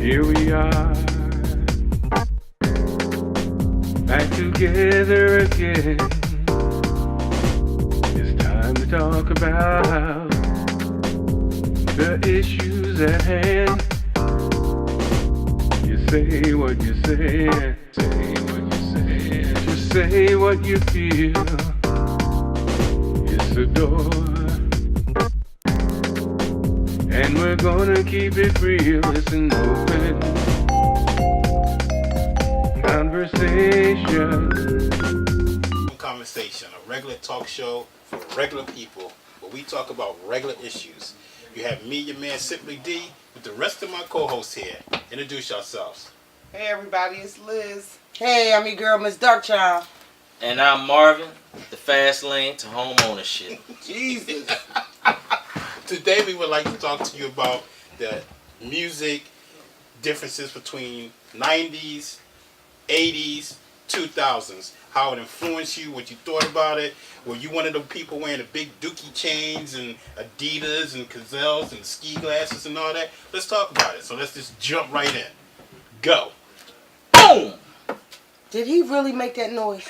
Here we are, back together again. It's time to talk about the issues at hand. You say what you say, just say what you feel. It's the door, and we're gonna keep it real. It's an open conversation. Conversation, a regular talk show for regular people where we talk about regular issues. You have me, your man Simply D, with the rest of my co-hosts here. Introduce yourselves. Hey everybody, it's Liz. Hey, I'm your girl, Miss Darkchild. And I'm Marvin, the fast lane to home ownership. Jesus. Today we would like to talk to you about the music differences between 90s, 80s, 2000s. How it influenced you, what you thought about it. Were you one of the people wearing the big dookie chains and Adidas and Gazelles and ski glasses and all that? Let's talk about it. So let's just jump right in. Go. Boom! Did he really make that noise?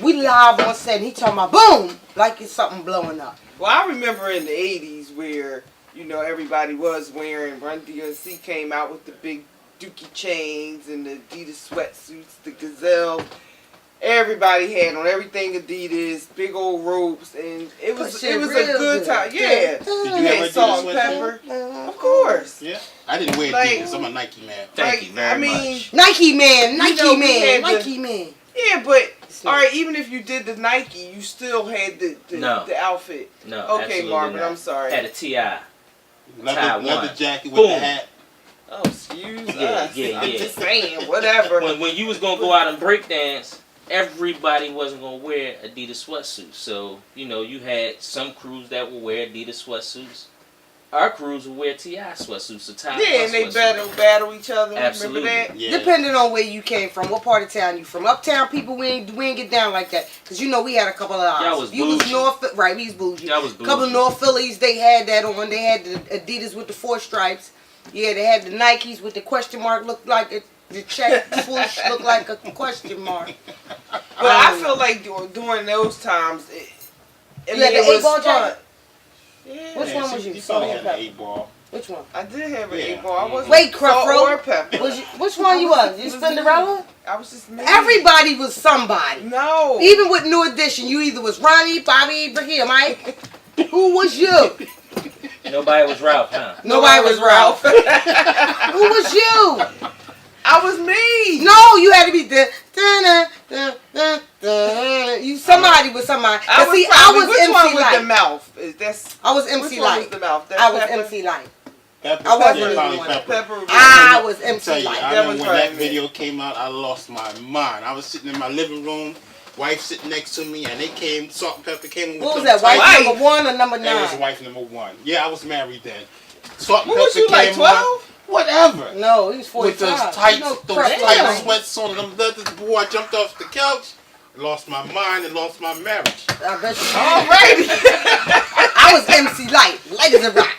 We live on set and he talking about boom, like it's something blowing up. Well, I remember in the 80s where, you know, everybody was wearing, Run DMC came out with the big dookie chains and the Adidas sweatsuits, the Gazelle. Everybody had on everything Adidas, big old ropes, and it was a good time. Yeah. Did you ever do Salt and this pepper? Of course. Yeah. I didn't wear Like- Adidas. I'm a Nike man. Thank you very much. Nike man, You know, we had Nike man. Yeah, but all right, even if you did the Nike, you still had the No. outfit. No, Okay, absolutely Marvin, not. I'm sorry. Had a TI. Leather jacket with Boom. the hat. Oh, excuse Yeah, us. yeah, I'm yeah. just saying, whatever. When you was gonna go out and break dance, everybody wasn't gonna wear Adidas sweatsuits. So, you know, you had some crews that would wear Adidas sweatsuits. Our crews would wear TI sweatsuits, so tie Yeah, and they battle each other. Absolutely. Remember that? Yeah. Depending on where you came from, what part of town you from. Uptown people, we ain't get down like that. Because you know we had a couple of ours. Y'all was You was bougie. North, right, we was bougie. Y'all was A couple of bougie. North Phillies, they had that on. They had the Adidas with the 4 stripes. Yeah, they had the Nikes with the question mark, looked like it. The check swoosh looked like a question mark. But I feel like during those times, You had the it was 8-ball fun. jacket? Yeah. Which one was you? You Salt probably or had an pepper? 8-ball. Which one? I did have an Yeah. 8-ball. I wasn't Wait, salt Creflo? or pepper. Which one you was? You Cinderella? I was just me. Everybody was somebody. No. Even with New Edition, you either was Ronnie, Bobby, Brahim, Mike. Who was you? Nobody was Ralph, huh? Nobody was Ralph. Who was you? I was me. No, you had to be you somebody with somebody. I was, See, probably, I was which MC one was Light. the mouth? Is that's I was which MC one was Light. the mouth? That's I was Pepper? MC Light. Pepper. I wasn't Yeah, the probably one. Pepper. Pepper. I was Tell MC you, Light. I That remember was when right, that man. video came out, I lost my mind. I was sitting in my living room, wife sitting next to me, and they came, Salt and Pepper came with What was them that? Wife tights. number 1 or number That was 9? wife number 1. Yeah, I was married then. Salt and What Pepper was you, came like, 12? on. Whatever. No, he was 45. With those tights, You know, those Creflo. tight sweats on, them leathers, boy, I jumped off the couch, lost my mind, and lost my marriage. I bet you. Alrighty. I was MC Light. Light as a rock.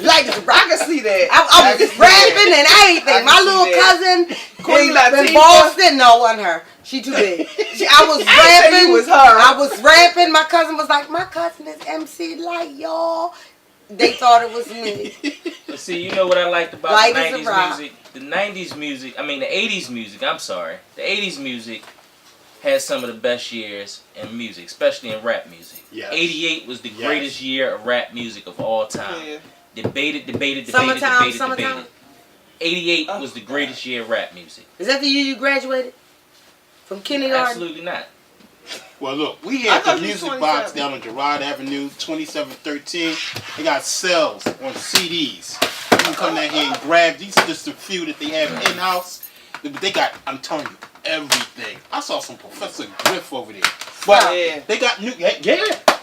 Light as a rock. I can see that. I was rapping and I everything. can My see little that. cousin, Queen in Latifah. Boston. No, it wasn't her. She too big. I was I said rapping. it was her. I was rapping. My cousin was like, my cousin is MC Light, y'all. They thought it was me. But see, you know what I liked about Light the as a 90s rock. music? The 90s music, I mean the 80s music, I'm sorry. The 80s music had some of the best years in music, especially in rap music. Yes. 88 was the Yes. greatest year of rap music of all time. Yeah. Debated. Summertime, summertime. 88 was the greatest year of rap music. Is that the year you graduated? From kindergarten? Absolutely not. Well, look, we I had thought the you was music box 27. down on Girard Avenue, 2713. They got sales on CDs. can come down here and grab. These are just a few that they have in house. But they got, I'm telling you, everything. I saw some Professor Griff over there. But Yeah. they got new, yeah,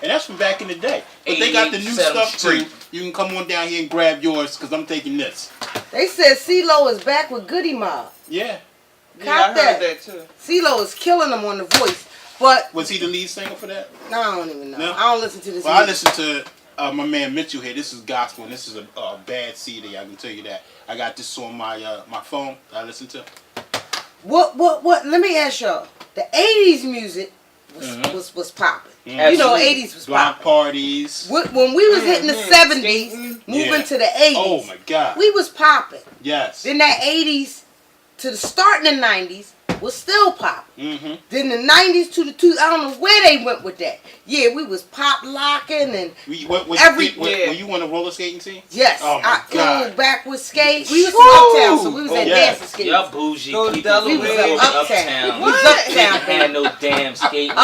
and that's from back in the day. But they got the new 87th stuff Street. too. You can come on down here and grab yours because I'm taking this. They said CeeLo is back with Goody Mob. Yeah. Yeah, I Cop heard that. that too. CeeLo is killing them on the voice. But Was he the lead singer for that? no, I don't even know. No? I don't listen to this Well, I music. listen to my man Mitchell here. This is gospel, and this is a bad CD. I can tell you that. I got this on my phone. That I listen to. What? Let me ask y'all. The 80s music was popping. You know, Absolutely. 80s was Block popping. parties. When we was hitting the 70s, moving Yeah. to the 80s, Oh my God. we was popping. Yes. Then that 80s to the starting the 90s was still popping. Mm-hmm. Then the 90s to the two, I don't know where they went with that. Yeah, we was pop locking and Were you on the roller skating team? yes, Oh my God. backward skate. We was from Woo! uptown, so we was at Yeah. dancing skates. Y'all bougie Go to people. Delaware. We We was was uptown. uptown. We was What? Didn't uptown. have no damn skating rink.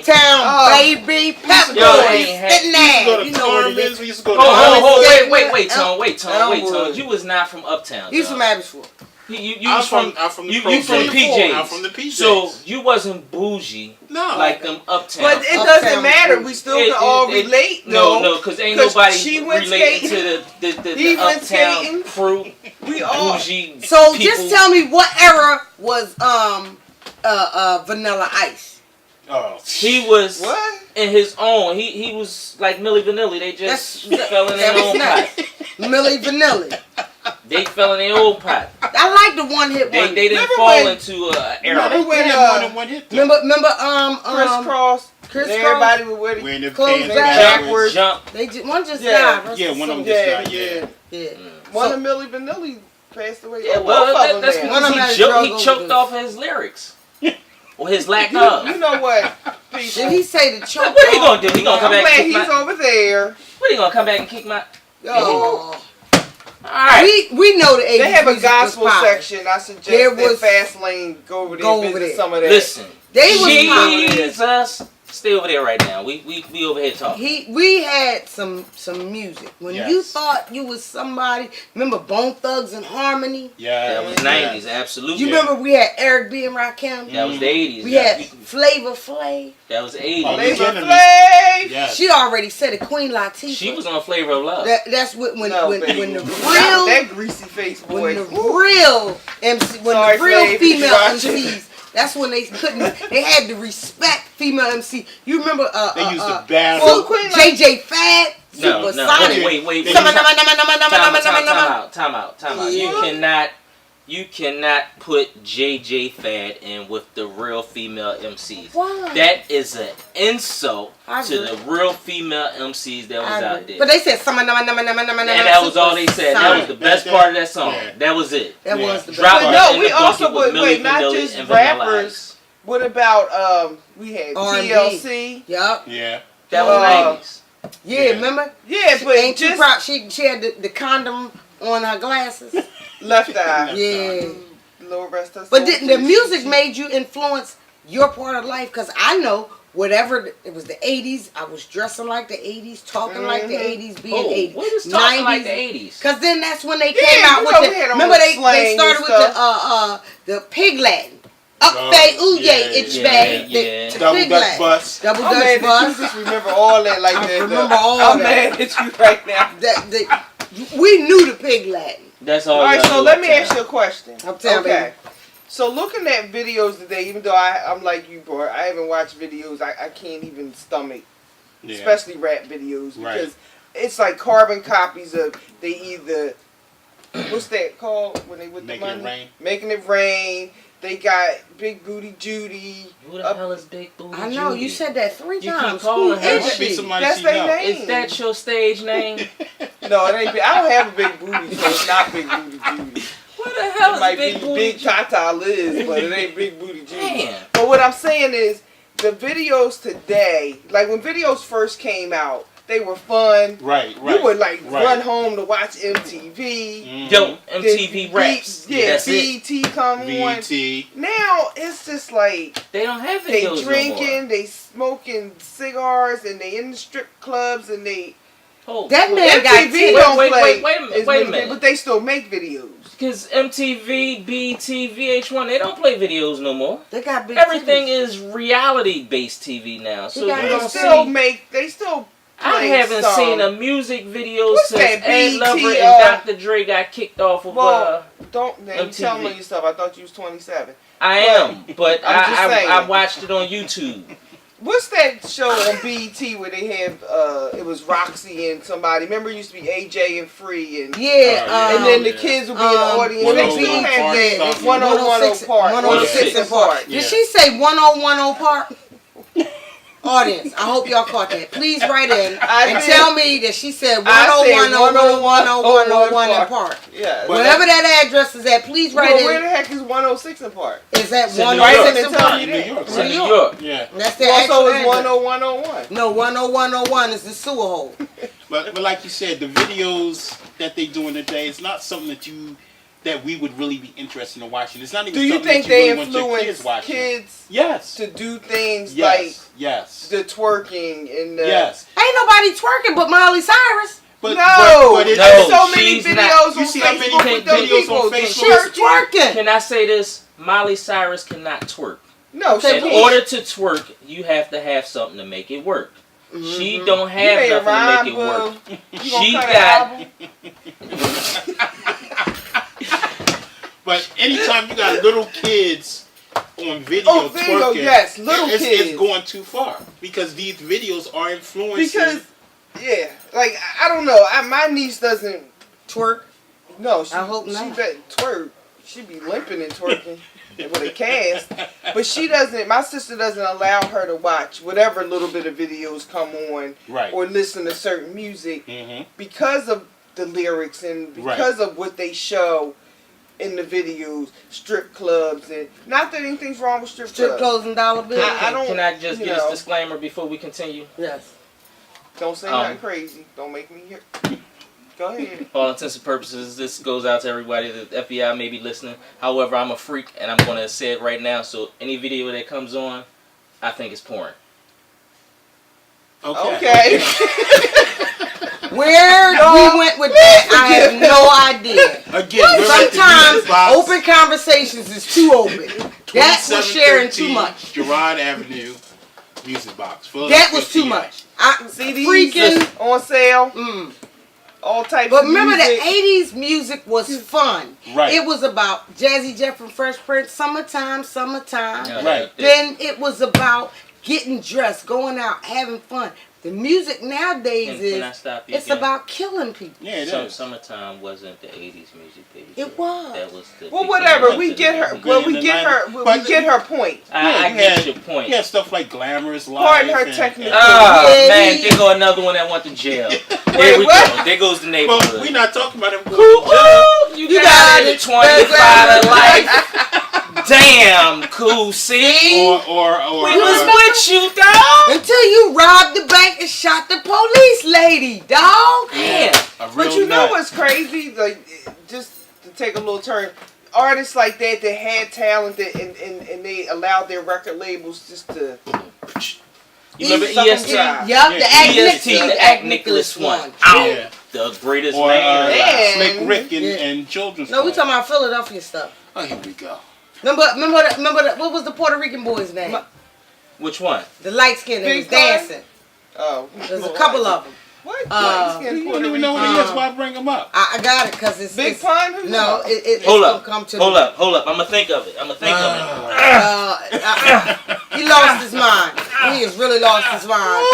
Uptown, Oh. baby. Pep Yo, boys ain't had- sitting We used to go there. to You know what it Carmen's. is. We used to go to Oh, Skate wait, with Tone. Elmwood. You was not from uptown. You dog. from Abbotsford. You I'm was from the you Pro from J's. PJs. I'm from the PJs. So you wasn't bougie No. like them uptown. But it Uptown doesn't matter. was We still It- can all it- relate. No, though. because ain't 'Cause nobody she went relating skating. to the He went uptown skating. crew. We all. Bougie So people. just tell me what era was Vanilla Ice? Oh. He was What? in his own. He was like Milli Vanilli. They just That's- fell in their that was own nice. pot. Millie Vanilli. They fell in their own pot. I like the one hit They one. didn't Remember fall when- into an No, era. they when, had more than one hit. Though. Remember Crisscross. Chris And everybody would wear Wearing the the Close pants back. backwards. Jump. They one just Yeah. died. Rest Yeah, his one of soul. them just Yeah, died. yeah. Yeah. One So- of Milli Vanilli passed away. Yeah, Oh, well, both of them that's there. One of them because had a drug he choked overdose. off his lyrics. Or his lack You of. know what? Did People, he say the choke? What he gonna do? He gonna come I'm back glad and he's kick my... over there. What he gonna come back and kick my... Oh. Alright. We know the 80s They have a music was gospel popping. section. I suggest There that was- Fast Lane go over there Go and over visit there. some of that. Listen. They was popping. Jesus. Stay over there right now. We over here talking. We had some music. When Yes. you thought you was somebody, remember Bone Thugs and Harmony? Yeah. That was 90s, absolutely. You remember we had Eric B and Rakim? That was the 80s. We had Flavor Flav. That was the 80s. Oh, Flavor Legitimately. Flav. Yes. She already said it, Queen Latifah. She was on Flavor of Love. That's when No, when baby. the Not real that greasy face boy. when the real MC when Sorry, the real Flav, if you female watching. MCs. That's when they had to respect female MC. You remember They used to battle. Well, Queen JJ Fad, No, Supersonic. wait. They Time used- out. You cannot put JJ Fad in with the real female MCs. Why? That is an insult I to agree. the real female MCs that was out there. But they said And that was all they said. That was the best part of that song. Yeah. That was it. That Yeah. was the Drop best. it no, in we the also bucket with would wait, Milli not Vanilli just and Vanilla rappers. Ice. What about we had R&B. TLC? Yup. Yeah. That was 90s. Yeah, Yeah. remember? Yeah, She but ain't too just proud. She had the condom on her glasses. left eye. Yeah. Lord rest her But soul. the music made you influence your part of life. Because I know whatever, it was the 80s, I was dressing like the 80s, talking like the 80s, being Oh, 80s. what was talking like the 80s? Because then that's when they Yeah, came out you with know the, we had all remember the they slang started and with the pig Latin. Up Oh, they ooh yeah, yay, it's yeah, bad. yeah. The Double pig Dutch Latin. bus. Double I'm Dutch mad that you bus. just remember all that like I that. remember though. all I'm that. mad at you right now. We knew the pig Latin. That's all. All right, y'all so knew let at me the ask time. you a question. I'm telling you. Okay. So looking at videos today, even though I'm like you, bro, I haven't watched videos. I can't even stomach, Yeah. especially rap videos, Right. because it's like carbon copies of they either what's that called when they with Making the It money? Rain. Making It Rain. They got Big Booty Judy. Who the Up- hell is Big Booty I know, Judy? you said that 3 You keep times. calling Who her. is That might be she? somebody That's she their know. name. Is that your stage name? No, it ain't. I don't have a big booty, so it's not Big Booty Judy. What the hell It is might Big be Booty Big Judy? Tata Liz, but it ain't Big Booty Judy. Man. But what I'm saying is, the videos today, like when videos first came out, they were fun. Right. You would like right. run home to watch MTV. Mhm. Yo, MTV The- Raps. Yeah, That's it. BET come on. VT. Now it's just like They don't have they videos drinking, they smoking cigars, and they in the strip clubs, and they Hold. That man got MTV titties. don't Wait, play. wait a minute, as wait a many- minute. But they still make videos. Because MTV, BET, VH1, they don't play videos no more. They got big Everything titties. is reality-based TV now. So got you They don't still see. make. They still. I play haven't some. seen a music video What's since that, Ed Lover BET, and Dr. Dre got kicked off of. Well, don't. Now you MTV. telling me yourself. I thought you was 27. I am, but I'm just saying. I watched it on YouTube. What's that show on BET where they have? It was Roxy and somebody. Remember, it used to be AJ and Free and. Yeah, And then the yeah. kids would be in the audience. They 101 still have Park that. something. 101 Park. 106 and Park. Yeah. Did she say 1010 Park? Audience, I hope y'all caught that. Please write in I and did. tell me that she said I said 101 and Park. Yeah. But- Wherever that address is at, please write Well, where in. the heck is 106 in Park? Is that It's in New 106 York. and Park? You In that. New York. It's in New New York. York. Yeah. That's the Also, actual is address. 10101. No, 10101 is the sewer hole. But like you said, the videos that they do in the day, it's not something that we would really be interested in watching. It's not even Do you something think that you they really want your influence kids watching. kids Yes. to do things like Yes. the twerking and the... Yes. Ain't nobody twerking but Miley Cyrus. But No, but it- No, there's so many she's videos not. You on see how many Facebook with them videos people on just Facebook? She's twerking. twerking. Can I say this? Miley Cyrus cannot twerk. No, she In can't. order to twerk, you have to have something to make it work. She don't You made a have nothing to make it rhyme, work. boo. You gonna She cut an got- album? But anytime you got little kids on video Oh, there you go. twerking, Yes, little it's kids. going too far because these videos are influencing. Because, yeah, like, I don't know. My niece doesn't... Twerk. No, she, I hope she not. bet twerk. She be limping and twerking with a cast. But she doesn't, my sister doesn't allow her to watch whatever little bit of videos come on Right. or listen to certain music Mhm. because of the lyrics and because of what they show in the videos, strip clubs, and not that anything's wrong with strip Strip clubs. clothes and dollar bills. I don't, Can I just you get know. this disclaimer before we continue? Yes. Don't say nothing crazy. Don't make me hear. Go ahead. For all intents and purposes, this goes out to everybody that the FBI may be listening. However, I'm a freak, and I'm going to say it right now. So any video that comes on, I think it's porn. Okay. Where we went with that, I have no idea. Again, we're at the Sometimes Music Box, open conversations is too open. That was sharing too 2713 much. Gerard Avenue, Music Box. That was too Philadelphia, much. I CDs freaking. on sale. Mm. All types But of remember, music. the '80s music was fun. Right. It was about Jazzy Jeff from Fresh Prince, summertime. Yeah, Right. Then it was about getting dressed, going out, having fun. The music nowadays Can I is stop you it's again? about killing people. Yeah, it is. Summertime wasn't the 80s music, baby. It was. That was the Well, beginning whatever. of We the get her. 90s. Well, we in the get her. 90s. We But- get her point. I you get had- your point. Yeah, stuff like Glamorous Life. Pardon her and- technical. Oh, Yeah, man, he- there go another one that went to jail. There Wait, we what? go. There goes the But neighborhood. Oh, we're not talking about them. Ooh, you You got got it. it. 25 to life. Damn, cool. See? Or We was with you, dog. Until you robbed the bank and shot the police lady, dog. Damn. a real But you know nut. what's crazy? Like, just to take a little turn, artists like that had talent and they allowed their record labels just to. You remember Suck 'em EST? dry. Yup, Yeah, the Act EST, Nicholas, the Act Nicholas one. Ow. Yeah. The greatest Or man alive. Man. Slick Rick and, Yeah. and Children's No, we Choir. talking about Philadelphia stuff. Oh, here we go. Remember what was the Puerto Rican boy's name? Which one? The light skin that Big was Pun? dancing. Oh, There's a couple of them. What? You Light-skinned don't Puerto even know Rican. who he is. Why bring him up? I got it because it's Big it's, Pun? Who's No, that? it's Hold gonna up. come to Hold me. up. Hold up. I'm going to think of it. He lost his mind. He has really lost his mind.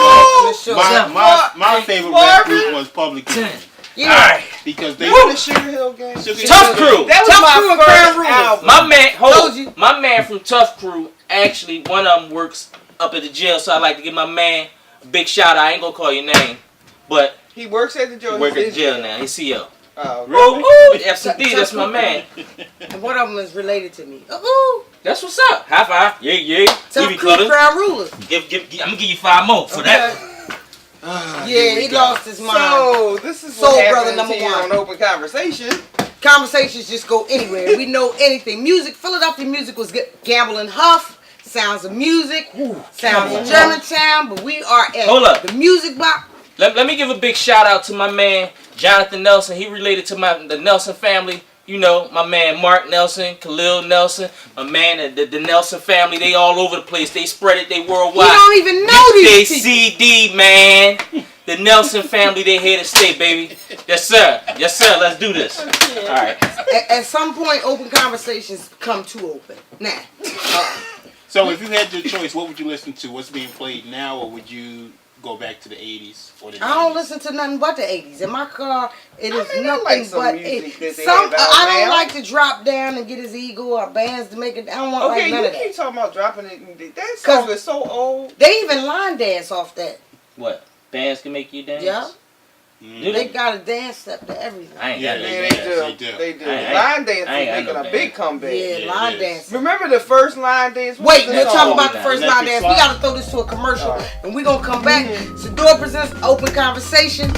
My favorite rap group was Public Enemy Yeah. Alright. because they Remember the Sugar Hill Gang? Sugar Tough Hill- Crew. That was Tough my Crew and first Crown Rulers. album. My man, Told hold you. on. My man from Tough Crew, actually, one of them works up at the jail, so I'd like to give my man a big shout out. I ain't going to call your name, but He works at the he jail. work He's at the in jail now. He's CO. Oh, Really? Ooh, FCD, that's my man. And one of them is related to me. Ooh, That's what's up. High five. Yeah, yeah. Tough We be Crew good. Crown Rulers. I'm gonna give you 5 more for that. Ah, Yeah, here we he go. lost his mind. So this is Soul what Brother happens number here one. on Open Conversation. Conversations just go anywhere. We know anything. Music, Philadelphia music was good. Gamble and Huff, Sounds of Music, Sounds of Germantown, but we are at Hold up. the Music Box. Let me give a big shout out to my man Jonathan Nelson. He related to the Nelson family. You know, my man Mark Nelson, Khalil Nelson, my man, the Nelson family. They all over the place. They spread it. They worldwide. You don't even know They these people. CD, man. The Nelson family, they here to stay, baby. Yes, sir. Yes, sir. Let's do this. All right. At some point, open conversations come too open. Nah. So if you had your choice, what would you listen to? What's being played now, or would you go back to the 80s or the 90s? I don't listen to nothing but the 80s. In my car, it is I nothing like some but music it. that they Some have out I don't now. like to drop down and get his ego or bands to make it. I don't want Okay, like none you of that. keep talking about dropping it. That song is so old. They even line dance off that. What? Bands can make you dance? Yeah. Mm. Do They got a dance step to everything. I ain't Yeah, got no Yeah, bands. they do. do. They do. I Line dance I ain't is got making no a big band. comeback. Yeah, Yeah, line it is. dance. Remember the first line dance? What Wait, was we'll the talk song? about the first line Electric dance. We Slide? gotta throw this to a commercial, Alright. and we gonna come back. Sador presents Open Conversation.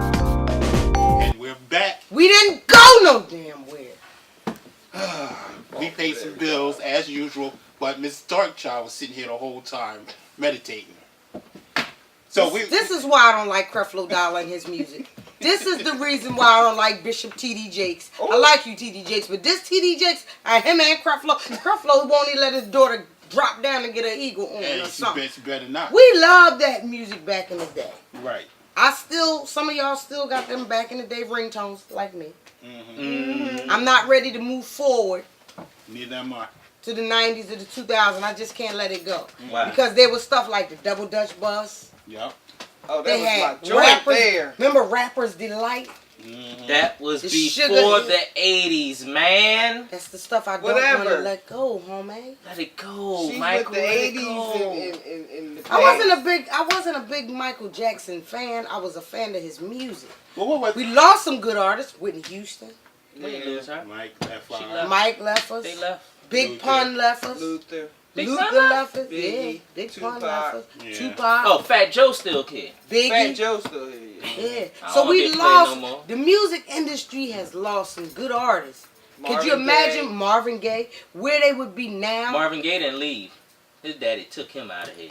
And we're back. We didn't go no damn where. We paid some bills as usual, but Miss Darkchild was sitting here the whole time meditating. So This is why I don't like Creflo Dollar and his music. This is the reason why I don't like Bishop T.D. Jakes. I like you, T.D. Jakes, but this T.D. Jakes, him and Creflo won't even let his daughter drop down and get her ego on and or she something. better not. We loved that music back in the day. Right. Some of y'all still got them back in the day ringtones like me. Mm-hmm. I'm not ready to move forward Neither am I. to the 90s or the 2000s. I just can't let it go. Wow. Because there was stuff like the Double Dutch Bus. Yep. Oh, that They was had my joint rappers. there. Remember Rappers Delight? Mm-hmm. That was The before sugar- the 80s, man. That's the stuff I don't want Whatever. to let go, homie. Let it go, She's Michael. with the let it 80s go. in the past. I wasn't a big Michael Jackson fan. I was a fan of his music. Well, what? We lost some good artists. Whitney Houston, When you lose her? Mike, that She fly. left. Mike left us, They left. Big Luther. Pun left us, Luther. Big Luther Pun left us, yeah, Biggie, Big Pun Tupac. left us, Yeah. Tupac, Oh, Fat Joe still kid. Fat Biggie. Joe still here. Yeah. I So don't we get played lost. no more. The music industry has lost some good artists. Could you Marvin imagine Gaye. Marvin Gaye, where they would be now? Marvin Gaye didn't leave. His daddy took him out of here.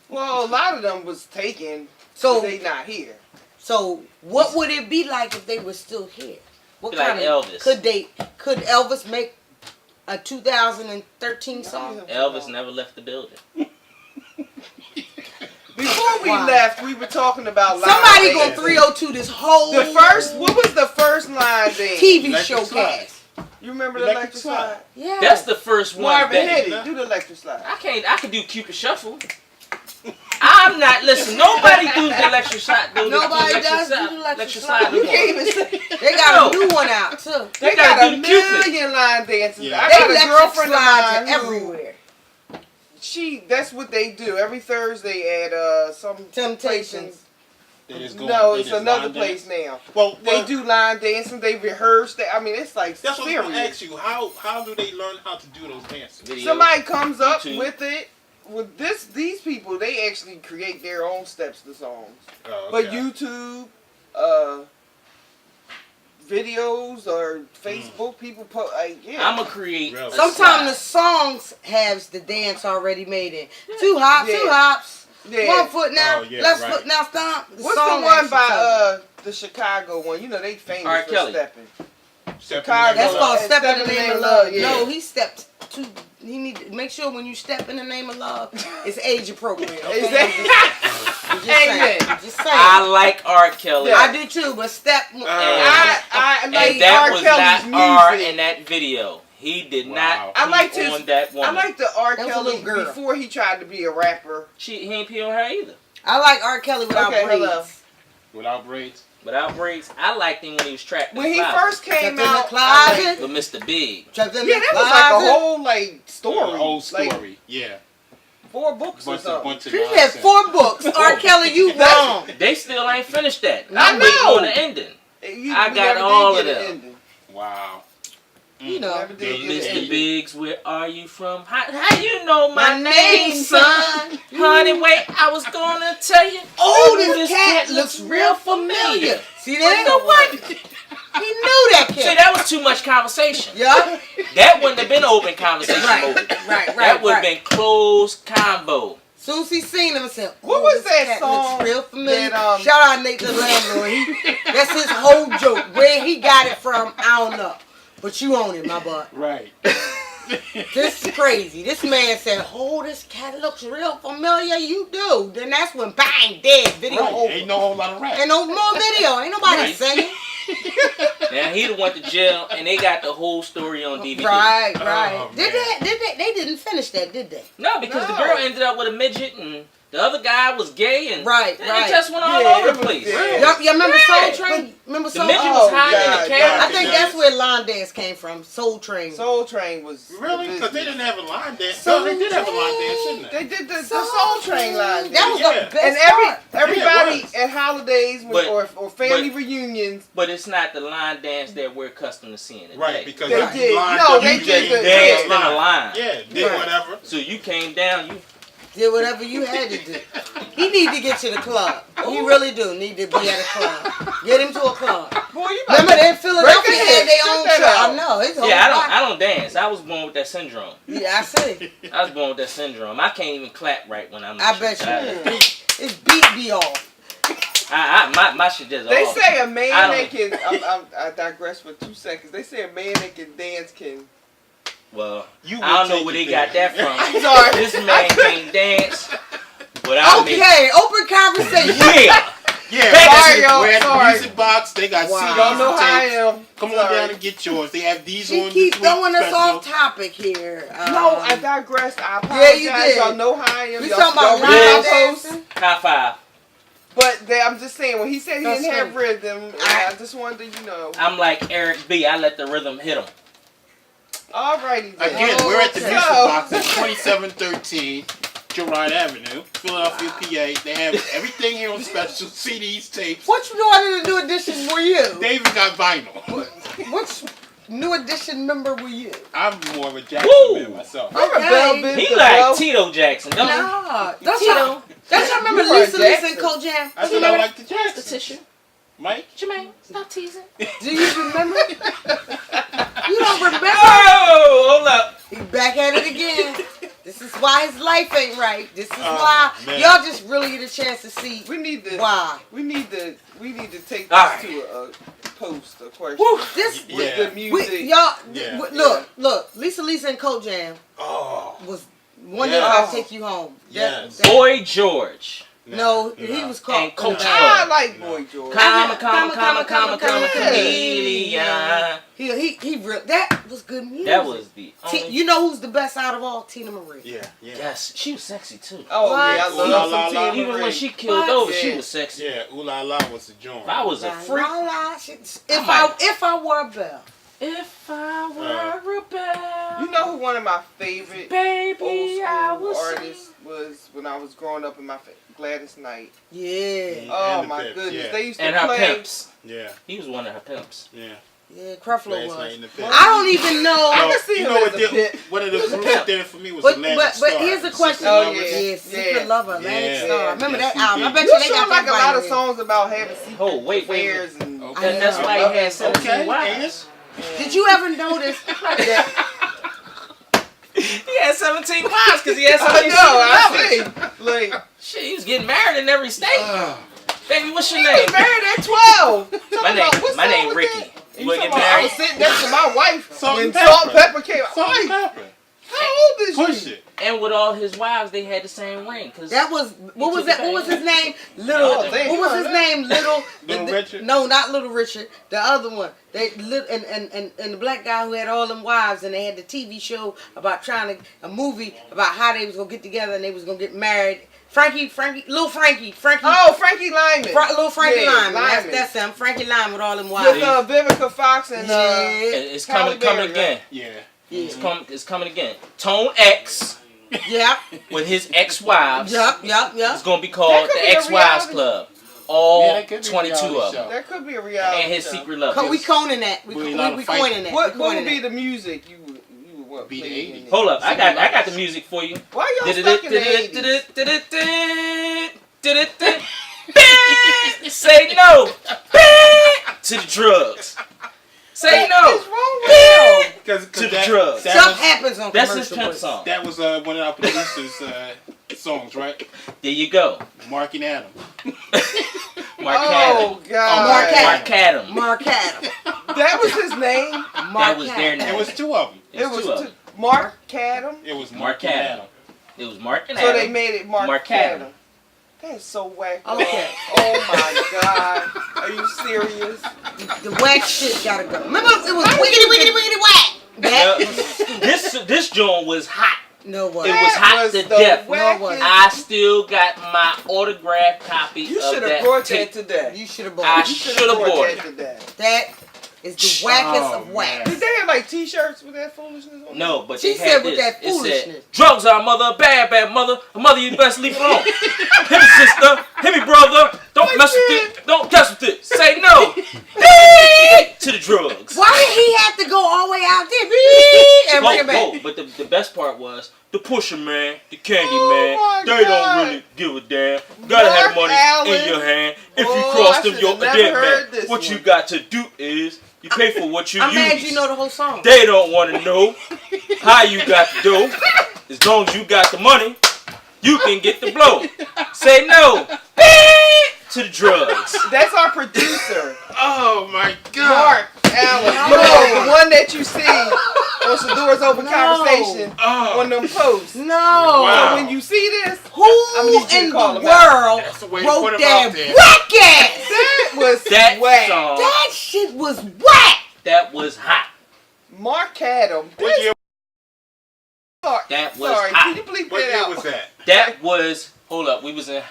Well, a lot of them was taken, So- so they not here. So what would it be like if they were still here? What Be like kind of Elvis. Could Elvis make a 2013 song? Elvis never left the building. Before we Wow. left, we were talking about line Somebody gonna dancing. 302 this whole What was the first line dance? TV Electric showcast. You remember the Electric electric Slide. slide? Yeah. That's the first one. Marvin, that- hit it. Do the electric slide. I could do Cupid Shuffle. I'm not listening. Nobody does the electric slide. Nobody does do the electric slide. You can't even say. They got a new one out too. They You gotta got a do the Cupid. million line dances. Yeah. I They got a electric girlfriend of slides mine who- everywhere. That's what they do every Thursday at some Temptations. They just go No, they it's just another line place dance. now. Well, They do line dancing. They rehearse. I mean, it's like That's what I was going to serious. ask you. How do they learn how to do those dances? Video. Somebody comes up YouTube. with it. With these people, they actually create their own steps to songs. Oh, But okay. YouTube, videos or Facebook, people put yeah. I'm gonna create. Really? a Sometimes the slide. songs has the dance already made in. Two hops, Yeah. two hops. yeah. 1 foot now, Oh, yeah, left right. foot now, stomp. What's song the one actually by tells you. the Chicago one? You know they famous R. for Kelly. stepping. Stepping Chicago. in That's the called love. Step in the Name of Love. Yeah. No, he stepped too he need to make sure when you step in the name of love, it's age appropriate. Okay? Exactly. I'm just saying. Amen. I'm just saying. I like R. Kelly. Yeah. I do too, but step. I And like that R. was Kelly's not R music. in that video. He did Wow. not I pee liked his- on that I woman. like the R. That was a Kelly little girl. before he tried to be a rapper. He ain't pee on her either. I like R. Kelly without Okay, braids. hello. Without braids. Without braids, I liked him when he was trapped When in he the closet first came Trapped in the out, closet. with Mr. Big. Trapped in yeah, the that was like a closet. whole like story. The whole story. Like Yeah. 4 books or something. Bunch of She had nonsense. 4 books. R. Kelly, you wrong. They still ain't finished that. I I'm waiting know. on the ending. You- I we got never did all get of an them. ending. Wow. You know. Never did get an Mr. ending. Biggs, where are you from? How you know my My name, name, son? Honey, wait, I was gonna tell you. Oh, this cat looks real familiar. See You that? know what? He knew that cat. See, that was too much conversation. Yeah. That wouldn't have been open conversation Right, mode. right. That would have been closed convo. Soon as he seen him, I said, What "Oh, was this that cat song looks real familiar." that, Shout out Nate the landlord. That's his whole joke. Where he got it from, I don't know. But you own it, my butt. Right. This is crazy. This man said, "Oh, this cat looks real familiar." You do. Then that's when bang, dead video Right. over. Ain't no whole lot of rap. Ain't no more video. Ain't nobody Right. singing. Now he done went to jail, and they got the whole story on DVD. Right. Oh, Did man. they didn't finish that, did they? No, because the No. girl ended up with a midget, and the other guy was gay, and Right. it just went all Yeah, over it the was- place. yeah. Y'all remember Yeah. Soul Train? Remember The Soul midget Train? was Oh, hiding in God, the cab. I think that's where Line Dance came from. Soul Train. Soul Train was Really? the Because they business. didn't have a line dance. Soul No, they did have a line dance, didn't they? They did the Soul Train line. That was Yeah. the best And part. everybody Yeah, it at holidays when, But- or family but- reunions, But it's not the line dance that we're accustomed to seeing today. Right, because They you did. lined No, up, they you did just the- danced in yeah. a line. Yeah, did Right. whatever. So you came down, you Did whatever you had to do. He need to get to the club. He really do need to be at a club. Get him to a club. boy, you Remember they in Philadelphia Break a had hip. their Check own that show. I out. know. It's whole yeah, lot. I don't dance. I was born with that syndrome. Yeah, I see. I was born with that syndrome. I can't even clap right when I'm. I bet you. His beat be off. My shit just They off. say a I man don't- that can. I digress for 2 seconds. They say a man that can dance can. Well, You I don't would know take where it they got there. that from. Sorry. This man can't dance, but I mean, Okay, open conversation. yeah. Yeah, Sorry, we're y'all, at the sorry. music box. They got Wow. CDs Y'all know and how I tapes. am. Come on Sorry. down and get yours. They have these She on keep this week's throwing us special. off topic here. No, I digress. I apologize. Yeah, you did. Y'all know how I am. We Y'all, talking about y'all line read my Yes. posts. dancing. High five. But I'm just saying, when he said he That's didn't have right. rhythm, I just wanted to, I'm like Eric B. I let the rhythm hit him. Alrighty then. Again, Oh, we're at the okay. music So- box at 2713 Gerard Avenue, Philadelphia, PA. They have everything here on special: CDs, tapes. Which one of the new editions were you? They even got vinyl. Which new edition member were you? I'm more of a Jackson Woo! man myself. I'm a Okay. bell bitch. He as like well. Tito Jackson, don't he? Nah, don't Tito. y'all remember You are Lisa Lisa and Jackson. Cold Jam? I said I like the The Jackson. tissue. Mike? Jermaine, stop teasing. Do you remember? You don't remember? Oh, hold up. He back at it again. This is why his life ain't right. This is Oh, why man. y'all just really get a chance to see We need to. why. We need to take this All right. to a post, a question. Woo, this With Yeah. the music. y'all Yeah. look. Lisa and Cold Jam Oh. was one Yes. year I'll take you home. Yes. Boy George. No, he was called And Coach I like Boy George. Comma, Yeah. chameleon. He that was good music. That was the only. You know who's the best out of all? Tina Marie. Yeah, yeah. Yes, she was sexy too. Oh What? yeah, I Ooh, la, love la, some la. Tina Even when Marie. she killed What? over, she Yeah. was sexy. Yeah, ooh la la was the joint. If I was a La, freak, la, la, if might- I were a bell. if I were a bell, You know who one of my favorite baby, I old was school artists was when I was growing up in my Gladys Knight. Yeah. Oh the my Pips, goodness, yeah. they used to and her play. pimps. Yeah, He was one of her pimps. yeah. Yeah, Creflo Gladys was. Knight and the Pips. I don't even know. I can see you him know as what a pimp. one of the He was a groups pimp. there for me was But Atlantic Star. here's the question. Oh, Secret yeah. Lovers. Yeah, Secret Yeah. Lover, Atlantic Yeah. Star. Remember Yes, that album? I indeed. bet You you they sure got like that a lot of vinyl. songs about having secret Oh, wait. affairs and Okay. That's why he had 17 Okay, wives. Did you ever notice that? He had 17 wives because he had I 17 know, I lovers. see. Like, Shit, he was getting married in every state. Baby, what's your he name? was married at 12. My name Ricky. You wanna get I was married? sitting next to my wife Salt when and Salt and Pepper. Pepper came out. Salt and Like, Pepper. How old is Push you? it. And with all his wives, they had the same ring. Cause That was what was took that? it What was back. his name? Little. Oh, damn. What was his name? Little. Little Richard? No, not Little Richard. The other one. And the black guy who had all them wives, and they had the TV show about a movie about how they was gonna get together and they was gonna get married. Little Frankie. Oh, Frankie Lyman. Little Frankie Yeah, Lyman. Lyman. That's him. Frankie Lyman with all them wives. With Vivica Fox and Yeah. it's Halle coming Berry, again. Yeah. It's coming again. Tone X Yep. with his ex-wives. Yep. It's gonna be called That the could be a Ex-Wives reality- Club. All that could be a 22 reality of them. show. That could be a reality And his show. secret love. We coning that. We We allowed to fight. coining that. What We would coining be that. the music you would want Be the played 80s. in Hold up, I got Lovers. the music for you. Why y'all stuck in the 80s? Say no to the drugs. Say no What's wrong with y'all? to the drugs. Stuff happens on That's his commercial pimp breaks. song. That was one of our producers' songs, right? There you go. Mark and Adam. Mark Oh, Adam. God. Mark Adam. Mark Adam. Mark Adam. That was his name? That was their name. It was two of them. It was two of them. Mark Cadam? It was Mark and Adam. It was Mark and So Adam. they made it Mark Mark Cadam. Cadam. That's so whack. Okay. Oh my God. Are you serious? The whack shit gotta go. Remember, it was wiggity whack. That This joint was hot. no It what? was hot was to the death. wackest- I still got my autographed copy You of should that have brought tape. that today. You should have I bought. You it. shoulda brought bought that it. today. That is the wackest Oh, of whack. Did they have like t-shirts with that foolishness on? No, but She they said had with this. that It foolishness. said, drugs are a mother, a bad mother. A mother you best leave alone. Hit me sister, hit me brother. Don't mess with it. Don't mess with it. Say no to the drugs. Why did he have to go all the way out there and bring it back? But the best part was the pusher man, the candy Oh man. my They God. don't really give a damn. Gotta have Mark money Allen. in your hand. If Oh, you cross I them, should've you're a never dead heard man. this What one. you got to do is you pay for what you I'm use. mad you know the whole song. They don't want to know how you got the dough. As long as you got the money, you can get the blow. Say no to the drugs. That's our producer, Oh my God. Mark Allen. No. You know, the one that you see on Sador's Open No. Conversation Oh. on them posts. No. Wow. So when you see this, Who I'm gonna need you in to the call him out. world That's the way to put wrote him that out there. whack ass? that was That whack. song, That shit was whack. that was hot. Mark Cadam. What year, That was Sorry, hot. can you bleep what that year out? was that? That was, hold up, we was in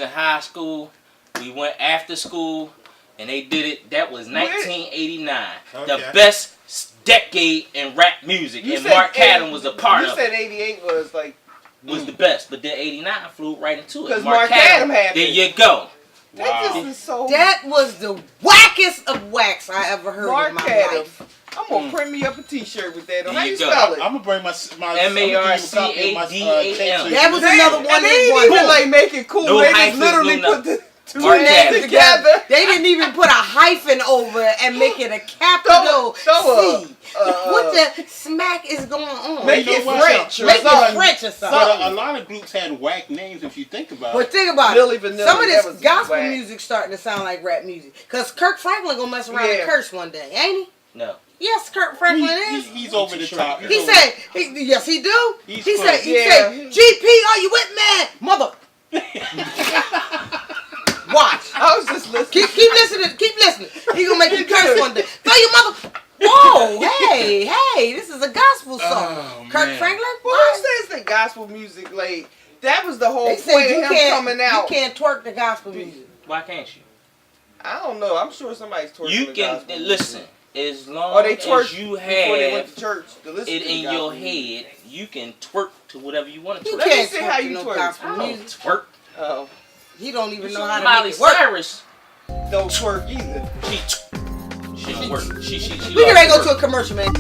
high school. We went after school, and they did it. That was 1989. The Okay. best decade in rap music, You and said Mark 80 Cadam was a part You of said it. 88 was like, Was the best, but then 89 flew right into it. 'Cause Mark Cadam happened. There you go. that Wow. just is so. That was the wackest of whacks I ever heard Mark in my Cadam. life. I'm gonna print me up a T-shirt with that on. There How you you go. spell it? I'm gonna bring my MARCADAM. That was another one And they that didn't won. even like make it cool. No they just hyphens, literally no put the two Mark names Cadam. together. They didn't even put a hyphen over it and make it a capital Throw C. What the smack is going on? Make You know it what? French or Make it something. French or something. But a lot of groups had whack names if you think about But it. think about Milli it. Vanilli, Some of that this was gospel whack. music starting to sound like rap music. Cause Kirk Franklin gonna mess around Yeah. and curse one day, ain't No. he? Yes, Kirk Franklin is. He's over the top. He said, yes, he do. He's He funny. said, Yeah. GP, are you with me, mother? Watch. I was just listening. Keep listening. Keep listening. He gonna make you curse one day. Throw your mother. Whoa, hey, this is a gospel song. Oh, Kirk man. Franklin. Well, who says that gospel music? Like that was the whole They point said of you him can't. coming out. You can't twerk the gospel music. Why can't you? I don't know. I'm sure somebody's twerking. You the can gospel listen. music. As long Or they as twerked you before they went have to church to listen it to the in gospel your music. head, you can twerk to whatever you want to You twerk. Let me can't see twerk how to you no twerk. gospel I don't music. twerk. Oh, He don't even know how to Miley make it work. Cyrus, don't twerk either. she don't work. She We can loves go to to a work. commercial, man.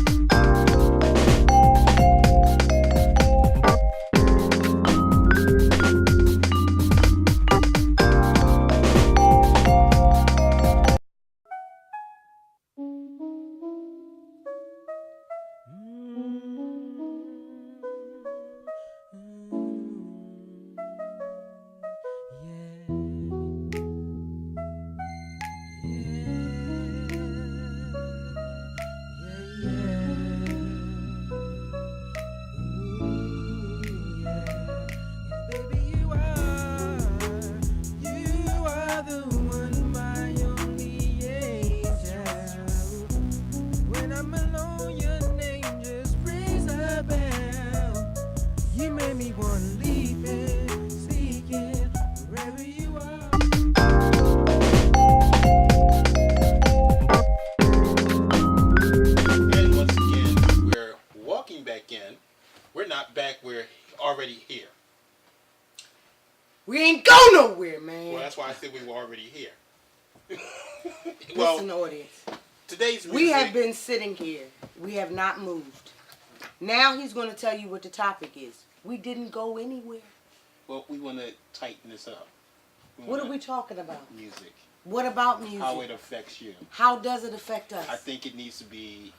Yeah. made me wanna leave it, seeking wherever you are. And once again, we're walking back in. We're not back. We're already here. We ain't go nowhere, man. Well, that's why I said we were already here. Listen, audience. Today's music. We have been sitting here. We have not moved. Now he's going to tell you what the topic is. We didn't go anywhere. Well, we want to tighten this up. What are we talking about? Music. What about music? How it affects you. How does it affect us? I think it needs to be.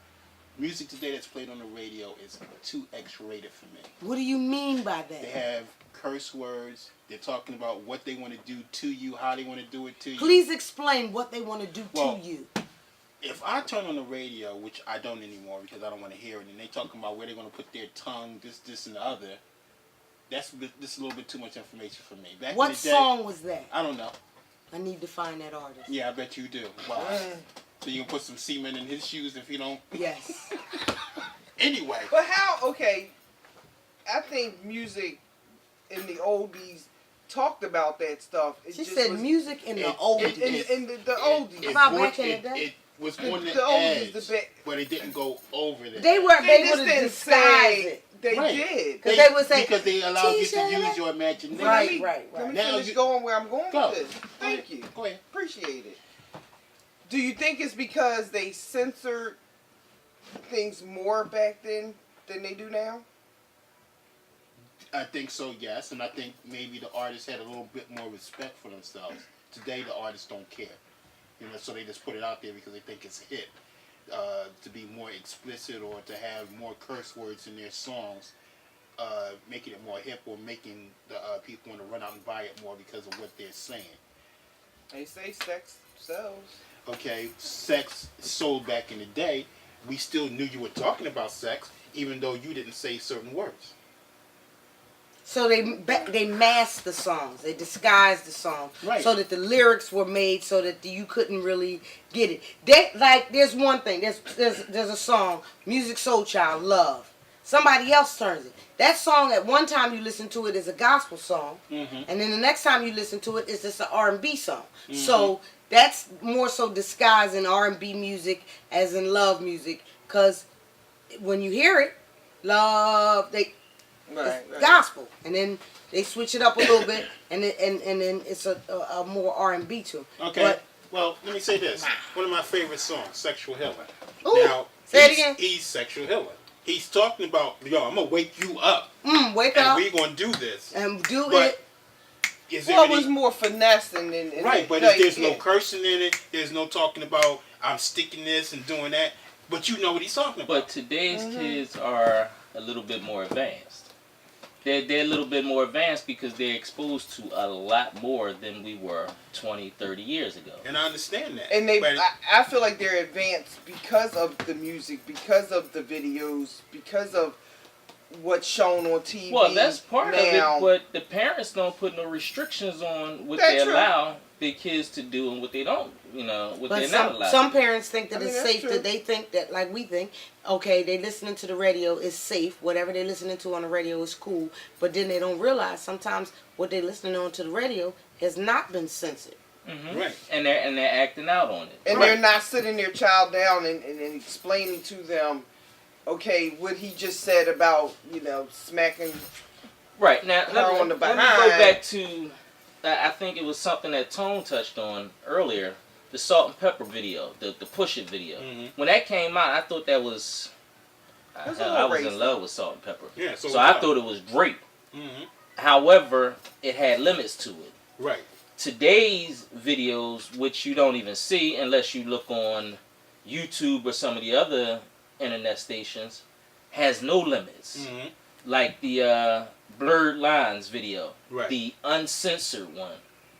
Music today that's played on the radio is too X-rated for me. What do you mean by that? They have curse words. They're talking about what they want to do to you, how they want to do it to you. Please explain what they want to do Well, to you. If I turn on the radio, which I don't anymore because I don't want to hear it, and they talking about where they're going to put their tongue, this, and the other, this is a little bit too much information for me. Back What in the day, song was that? I don't know. I need to find that artist. Yeah, I bet you do. Wow. So you can put some semen in his shoes if you don't. Yes. Anyway. But how? Okay, I think music in the oldies talked about that stuff. It She just said was, music in the it- oldies. in the oldies. About back in the day? It was The- on the, the oldies, edge, the ba- but it didn't go over there. They They would just have didn't disguised say it. they Right. did. Because they would say, because they allowed you to "T-shirt." use your imagination. Right. Let me Now finish you- going where I'm going Go. with this. Thank you. Go ahead. Appreciate it. Do you think it's because they censored things more back then than they do now? I think so, yes, and I think maybe the artists had a little bit more respect for themselves. Today, the artists don't care, so they just put it out there because they think it's a hit. To be more explicit or to have more curse words in their songs, making it more hip or making the people want to run out and buy it more because of what they're saying. They say sex sells. Okay, sex sold back in the day. We still knew you were talking about sex, even though you didn't say certain words. So they masked the songs. They disguised the song. Right. So that the lyrics were made so that you couldn't really get it. There's one thing. There's a song, Music Soul Child, Love. Somebody else turns it. That song, at one time you listen to it, is a gospel song. Mm-hmm. And then the next time you listen to it, it's just an R&B song. Mm-hmm. So that's more so disguised in R&B music as in love music. Because when you hear it, love, it's gospel, and then they switch it up a little bit, and then it's a more R&B to it. Okay. But, well, let me say this. One of my favorite songs, Sexual Healing. Ooh, Now, say it again. He's Sexual Healing. He's talking about, I'm going to wake you up. Wake and up. we're going to do this. And do But it. Is there Well, any, it was more finessing than right, but like, there's no cursing in it. There's no talking about, I'm sticking this and doing that. But you know what he's talking about. But today's kids are a little bit more advanced. They're a little bit more advanced because they're exposed to a lot more than we were 20, 30 years ago. And I understand that. And But I feel like they're advanced because of the music, because of the videos, because of what's shown on TV. Well, that's part now. of it, but the parents don't put no restrictions on what That's they true. allow their kids to do and what they don't, what But they're not allowed. some parents think that I mean, it's that's safe. true. That they think that, like we think, okay, they listening to the radio is safe. Whatever they're listening to on the radio is cool. But then they don't realize sometimes what they're listening on to the radio has not been censored. Mhm. Right. And they're acting out on it. And Right. they're not sitting their child down and explaining to them, okay, what he just said about, smacking. Right. Now, Her let on the me go behind. back to, I think it was something that Tone touched on earlier, the Salt and Pepper video, the Push It video. Mhm. When that came out, I thought that was, That's a I little was racist. in love with Salt and Pepper. Yeah, so So I was I. thought it was great. Mm-hmm. However, it had limits to it. Right. Today's videos, which you don't even see unless you look on YouTube or some of the other internet stations, has no limits. Mm-hmm. Like the Blurred Lines video, Right. the uncensored one,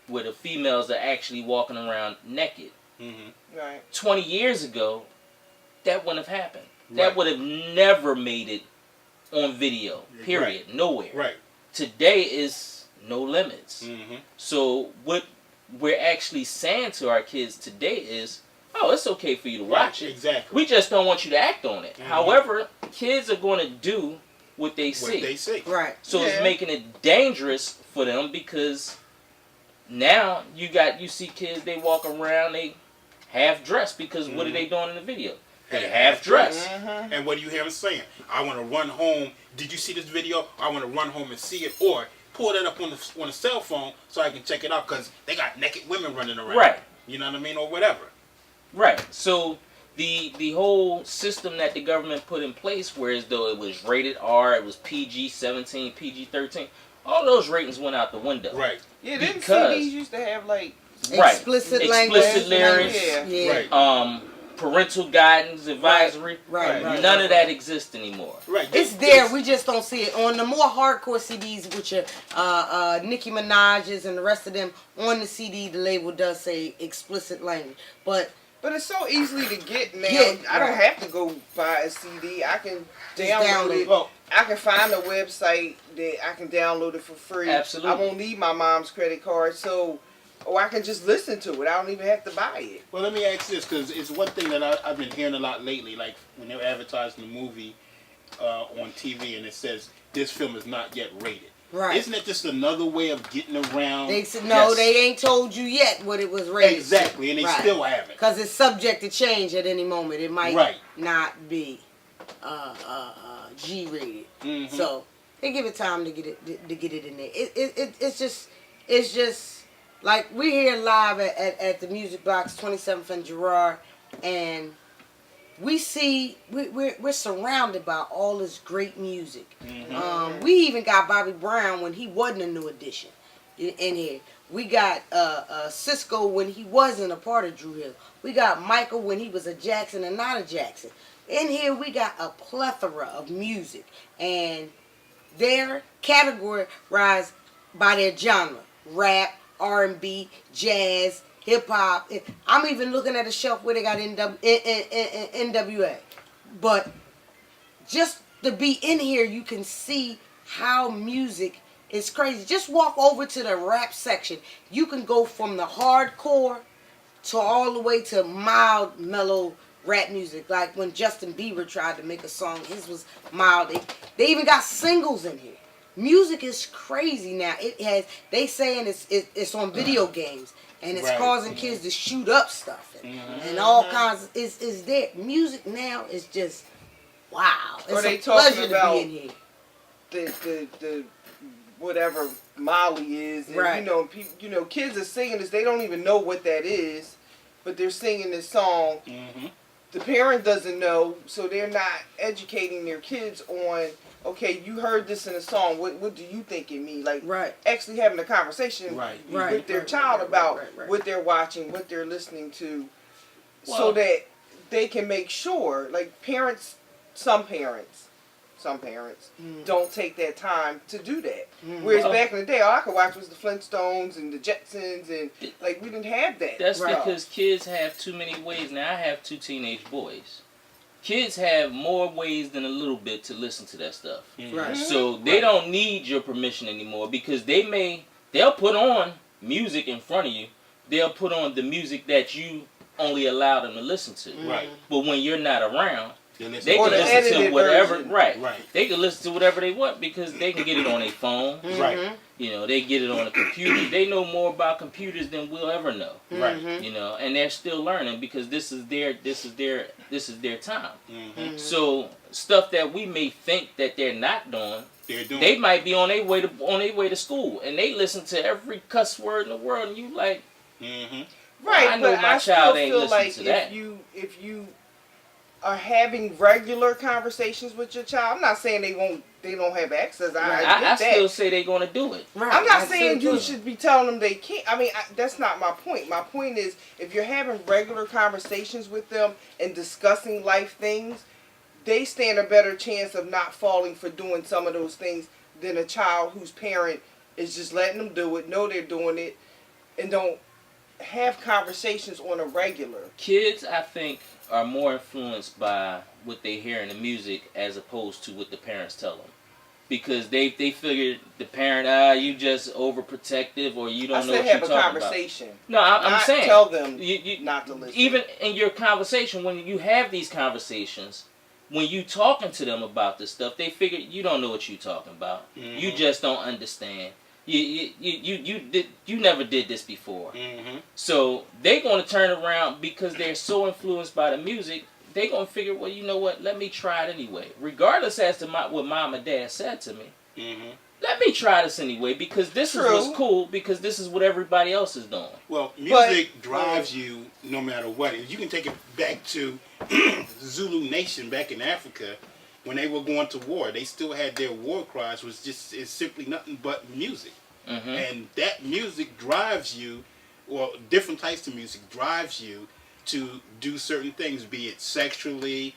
where the females are actually walking around naked. Mm-hmm. Right. 20 years ago, that wouldn't have happened. Right. That would have never made it on video, period. Nowhere. Right. Today is no limits. Mm-hmm. So what we're actually saying to our kids today is, oh, it's okay for you to watch it. Exactly. We just don't want you to act on it. Mhm. However, kids are going to do what they What see. they see. Right. So Yeah. it's making it dangerous for them because now you see kids, they walk around, they half dressed because what are they doing in the video? They half dressed. Mhm. And what do you hear them saying? I want to run home. Did you see this video? I want to run home and see it, or pull that up on the cell phone so I can check it out because they got naked women running around. Right. You know what I mean, or whatever. Right. So the whole system that the government put in place, whereas though it was rated R, it was PG-17, PG-13, all those ratings went out the window. Right. Yeah, didn't Because- CDs used to have like Right. Explicit language. Explicit lyrics. Yeah. Right. Parental guidance, advisory. Right. Right. None of that exists anymore. Right. It's there. We just don't see it on the more hardcore CDs, which are Nicki Minaj's and the rest of them. On the CD, the label does say explicit language, but But it's so easily to get now. Get, I don't right. have to go buy a CD. I can Just download download. it. Well, I can find a website that I can download it for free. Absolutely. I won't need my mom's credit card, or I can just listen to it. I don't even have to buy it. well, let me ask this because it's one thing that I've been hearing a lot lately. Like when they're advertising the movie on TV and it says this film is not yet rated. right. Isn't it just another way of getting around? They said no. Yes. They ain't told you yet what it was rated. Exactly, and they still haven't. Because it's subject to change at any moment. It might Right. not be G rated. Mhm. So they give it time to get it in there. It's just like we're here live at the Music Box 27th and Girard, and we see we're surrounded by all this great music. We even got Bobby Brown when he wasn't a New Edition in here. We got Cisco when he wasn't a part of Drew Hill. We got Michael when he was a Jackson and not a Jackson. In here we got a plethora of music, and they're categorized by their genre: rap, R&B, jazz, hip hop. I'm even looking at a shelf where they got NWA. But just to be in here, you can see how music is crazy. Just walk over to the rap section. You can go from the hardcore to all the way to mild, mellow rap music. Like when Justin Bieber tried to make a song, his was mild. They even got singles in here. Music is crazy now. They saying it's on video games. And it's Right. causing kids to shoot up stuff and all kinds. Is there music now? Is just wow. It's Or they a talking pleasure about to be in here. The whatever Molly is, and Right. kids are singing this. They don't even know what that is, but they're singing this song. Mm-hmm. The parent doesn't know, so they're not educating their kids on. Okay, you heard this in a song. What do you think it means? Like Right. actually having a conversation Right. Right. with their Right, child right, about right. what they're watching, what they're listening to, so Well- that they can make sure. Like some parents don't take that time to do that. Whereas Well- back in the day, all I could watch was the Flintstones and the Jetsons, and like we didn't have that. That's Right. because kids have too many ways. Now I have 2 teenage boys. Kids have more ways than a little bit to listen to that stuff. Right. So they don't need your permission anymore because they'll put on music in front of you. They'll put on the music that you only allow them to listen to. Right. But when you're not around, They listen they Or can the listen to edited whatever. version. Right. Right. They can listen to whatever they want because they can get it on their phone. Right. You know, they get it on a computer. They know more about computers than we'll ever know. Right. You know, and they're still learning because this is their time. Mm-hmm. So stuff that we may think that they're not doing, They're doing. they might be on their way to school, and they listen to every cuss word in the world, and you like, Mm-hmm. Right, I know but my I child still ain't feel listening like to that. if you are having regular conversations with your child, I'm not saying they don't have access. I get I that. still say they're gonna do it. Right. I'm not I saying still you do. should be telling them they can't. I mean, that's not my point. My point is, if you're having regular conversations with them and discussing life things, they stand a better chance of not falling for doing some of those things than a child whose parent is just letting them do it, know they're doing it, and don't have conversations on a regular. Kids, I think, are more influenced by what they hear in the music as opposed to what the parents tell them. Because they figure the parent, you just overprotective or you I don't know said what you're have a talking about. conversation. No, I'm Not saying. tell them you, not to listen. even in your conversation, when you have these conversations, when you talking to them about this stuff, they figure you don't know what you talking about. You just don't understand. You never did this before. So they gonna turn around because they're so influenced by the music. They gonna figure, well, you know what? Let me try it anyway, regardless as to what mom and dad said to me. Let me try this anyway because this is what's cool because this is what everybody else is doing. Well, music drives you no matter what. And you can take it back to Zulu Nation back in Africa when they were going to war. They still had their war cries, which is simply nothing but music. And that music drives you, or different types of music drives you to do certain things, be it sexually,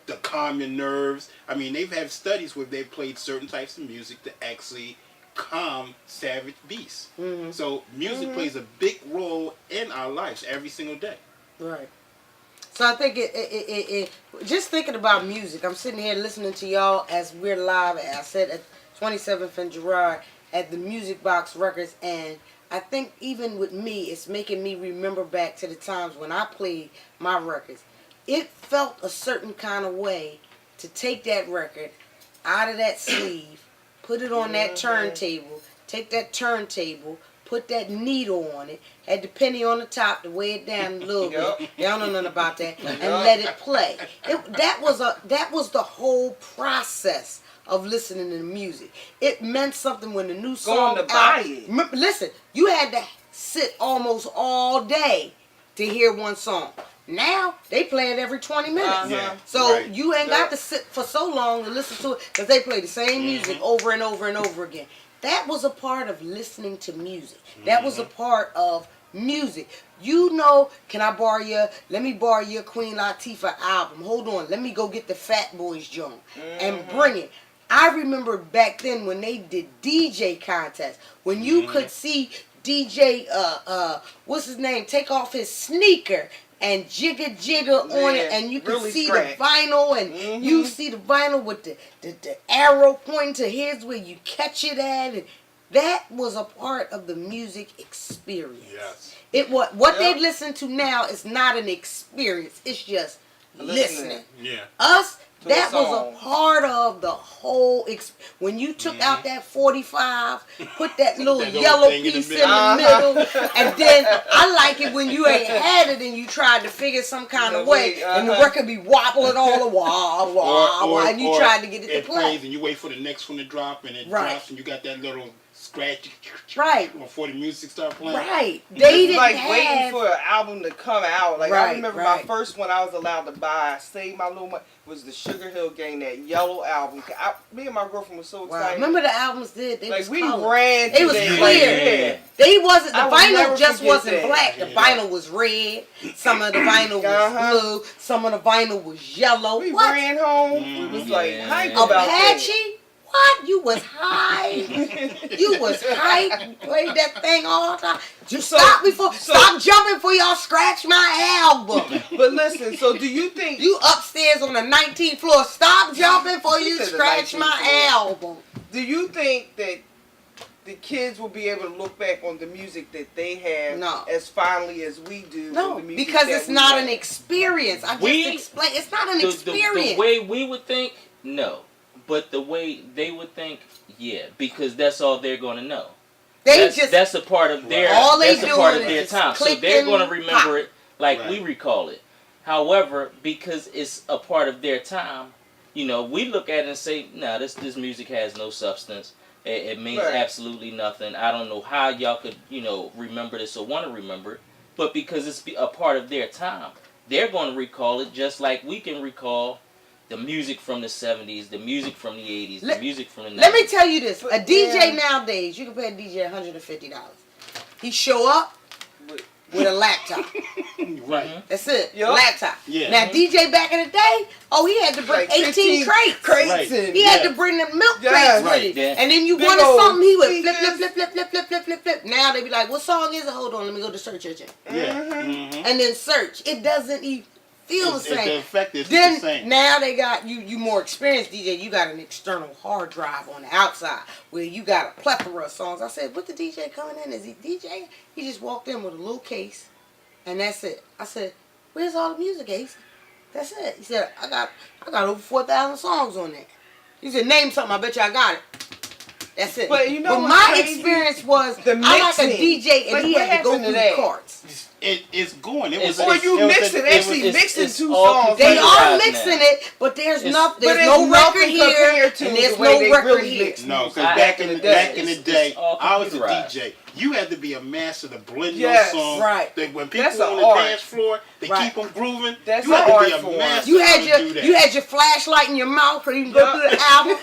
to calm your nerves. I mean, they've had studies where they've played certain types of music to actually calm savage beasts. So music plays a big role in our lives every single day. Right. So I think it just thinking about music, I'm sitting here listening to y'all as we're live, as I said, at 27th and Girard at the Music Box Records, and I think even with me, it's making me remember back to the times when I played my records. It felt a certain kind of way to take that record out of that sleeve, put it on that turntable, take that turntable, put that needle on it, had the penny on the top to weigh it down a little bit. Y'all don't know nothing about that, and let it play. That was the whole process of listening to the music. It meant something when the new song Going to buy it. Listen, you had to sit almost all day to hear one song. Now they play it every 20 minutes. So you ain't got to sit for so long to listen to it because they play the same music over and over and over again. That was a part of listening to music. That was a part of music. You know, can I borrow your, let me borrow your Queen Latifah album. Hold on, let me go get the Fat Boys joint and bring it. I remember back then when they did DJ contests, when you could see DJ, what's his name, take off his sneaker and jigger on it, and you could really see scratch. the vinyl, and you see the vinyl with the arrow pointing to here's where you catch it at, and that was a part of the music experience. Yes. It what they listen to now is not an experience. It's just listening. Yeah. Us, To that a was song. a part of the whole when you took out that 45, put that little That little yellow thing in the piece in middle. the middle, and then I like it when you ain't had it and you tried to figure some kind of way, and the record be wobbling all the while, and you tried to get it to play. Plays and you wait for the next one to drop, and it Right. drops, and you got that little scratch Right. before the music start playing. Right. They didn't like have waiting for an album to come out. Like I Right, remember right. my first one I was allowed to buy, Save My Little Money, was the Sugar Hill Gang, that yellow album. Me and my girlfriend was so Wow. excited. Remember the albums did? They like was we colored. ran. They to was that. clear. Yeah. They wasn't, the I will vinyl never just forget wasn't that. black. The vinyl was red. Some of the vinyl was Uh-huh. blue. Some of the vinyl was yellow. We What? ran home. We was like Yeah. hype about Apache? What? You was high. You was hype. You played that thing all the time. Just stop jumping before y'all scratch my album. that. But listen, so do you think You upstairs on the 19th floor. Stop jumping before you said the scratch 19th my floor. album. do you think that the kids will be able to look back on the music that they have No. as fondly as we do? No, on the music because that it's we not have? an experience. I just We- explained. It's not an The experience. way we would think, no. But the way they would think, yeah, because that's all they're going to know. They That's a part of their All they that's a part of doing their is time. So click they're going to and remember pop. it like Right. we recall it. However, because it's a part of their time, you know, we look at it and say, "Nah, this music has no substance. It means Right. absolutely nothing. I don't know how y'all could, you know, remember this or want to remember it." But because it's a part of their time, they're going to recall it just like we can recall the music from the 70s, the music from the 80s, the Let- music from the 90s. Let me tell you this: a DJ Yeah. nowadays, you can pay a DJ $150. He show up with a laptop. Right. That's it. Yup. Laptop. Yeah. Now DJ back in the day, he had to bring Like 18 crates. Right. and He had Yeah. to bring the milk Yes. crates Right, with yeah. it. And then you Big wanted old something, he would flip, speakers. flip. Now they be like, what song is it? Hold on, let me go to search engine. Yeah. Mm-hmm. And then search. It doesn't even feel the The same. effect is Then the same. now they got you more experienced DJ. You got an external hard drive on the outside where you got a plethora of songs. I said, what the DJ coming in? Is he DJ? He just walked in with a little case, and that's it. I said, where's all the music, Ace? That's it. He said, I got over 4,000 songs on that. He said, name something. I bet you I got it. That's it. But you know what's my crazy? experience was The I like a mixing. DJ and Like, he what had to go happened to through that? the cards. It's going. It was. Or Or you it was mix it, it actually was- mixing it's two all songs. They computerized are now. mixing it, but there's It's- no But there's it's no record nothing here compared to and there's the way no they record really here. mix No, music because back in the day, it's all I was a computerized. DJ. You had to be a master to blend Yes, your song. right. That when people That's on an the art. dance floor, they Right. keep them grooving. That's you an had to art be a form. master. You had how to do your that. you had your flashlight in your mouth so you can go Yeah. through the album.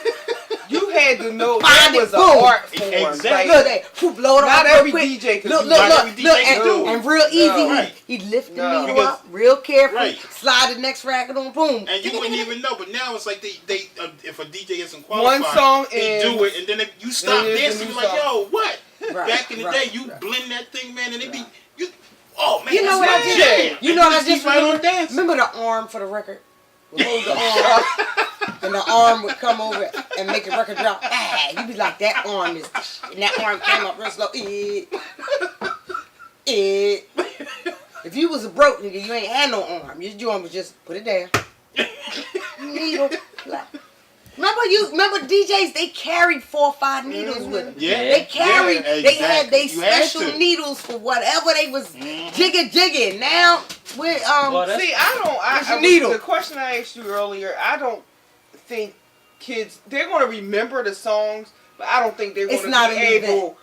You had to know Find that it, was an boom. art form. Exactly. Like, Look at that. Blow it Not off real every quick. DJ can Look, do look, that. Not look, every look, DJ can do and it. real easy. No. Right. He'd lift the No. needle Because- up real carefully, Right. slide the next racket on, boom. And you wouldn't even know, but now it's like they if a DJ isn't qualified, One song they and do it, and then if you stop then there's dancing, a you're new like, song. yo, what? Right, Back in the right, day, you right. blend that thing, man, and it be you. Oh man, You know that's what I my just- jam. You And know what I just just keep right on remember? dancing. Remember the arm for the record? We hold the arm up, and the arm would come over and make the record drop. Ah, you'd be like, that arm is, and that arm came up real slow. If you was a broke nigga, you ain't had no arm. Your arm was just put it down. Needle. Like, Remember DJs, they carried 4 or 5 needles with them. Yeah, They carried, yeah, they had exactly. they You had special to. needles for whatever they was jigging. Now, with, Well, that's- see, I don't. It's a needle. The question I asked you earlier, I don't think kids they're going to remember the songs, but I don't think they're It's going not to be an event. able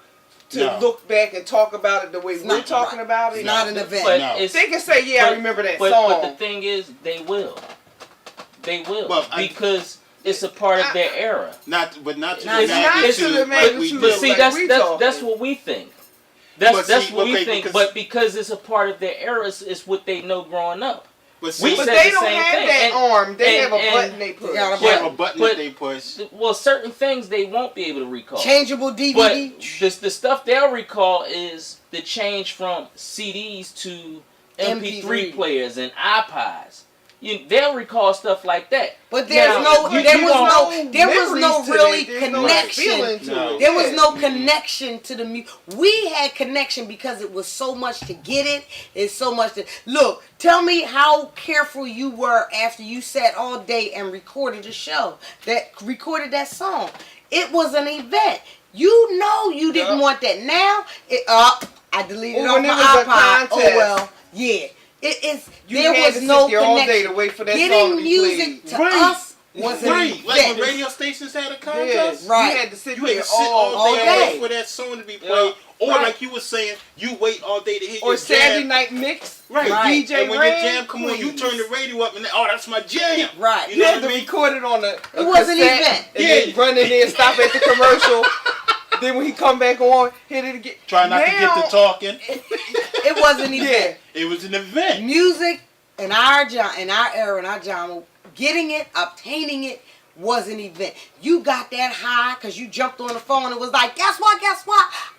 to No. look back and talk about it the way It's we're not talking right. about it. It's not an event. But No. it's, They can say, "Yeah, I but- remember that but, song." But the thing is, they will. They will. Well, because it's a part of their era. Not to the It's not magnitude to the what magnitude we of But do. see, like that's we that's talking. that's what we think. That's But that's see, what we okay, think. because- But because it's a part of their era, it's what they know growing up. But We see, But said they the don't same have thing. that And- arm. They have a and- button they push. They got a they have button. a button but- that they push. Well, certain things they won't be able to recall. changeable But DVD. the stuff they'll recall is the change from CDs to MP3 MP3 players and iPods. They'll recall stuff like that. But there's Now, no, you- there you was don't- no, there was memories no to really that. There's no connection. feeling to No. it. There was Yeah. no connection to the music. We had connection because it was so much to get it. It's so much to look. Tell me how careful you were after you sat all day and recorded a show that recorded that song. It was an event. You know you didn't Yeah. want that. Now I deleted Or off when my it was a iPod. Oh contest. well, yeah. It is. You There had was to no sit there all day connection. to wait for that song to Getting be music played. to Right. us was an Right, like when event. radio stations had a Yeah, contest. Right. You had to sit You had there to sit all all day, day. and wait for that song to be played. Or Right. like you were saying, you wait all day to hear Or your Saturday jam. night mix. Right. DJ And when Red, your jam come on, you please. turn the radio up and then, oh, that's my jam. Right. You You know had what to I mean? record it on a It was an cassette event. and Yeah. then run in there and stop at the commercial. Then when he come back on, hit it again. Try not to get Now- to talking. It was an Yeah. event. It was an event. Music in our era, in our genre, getting it, obtaining it was an event. You got that high because you jumped on the phone and was like, guess what?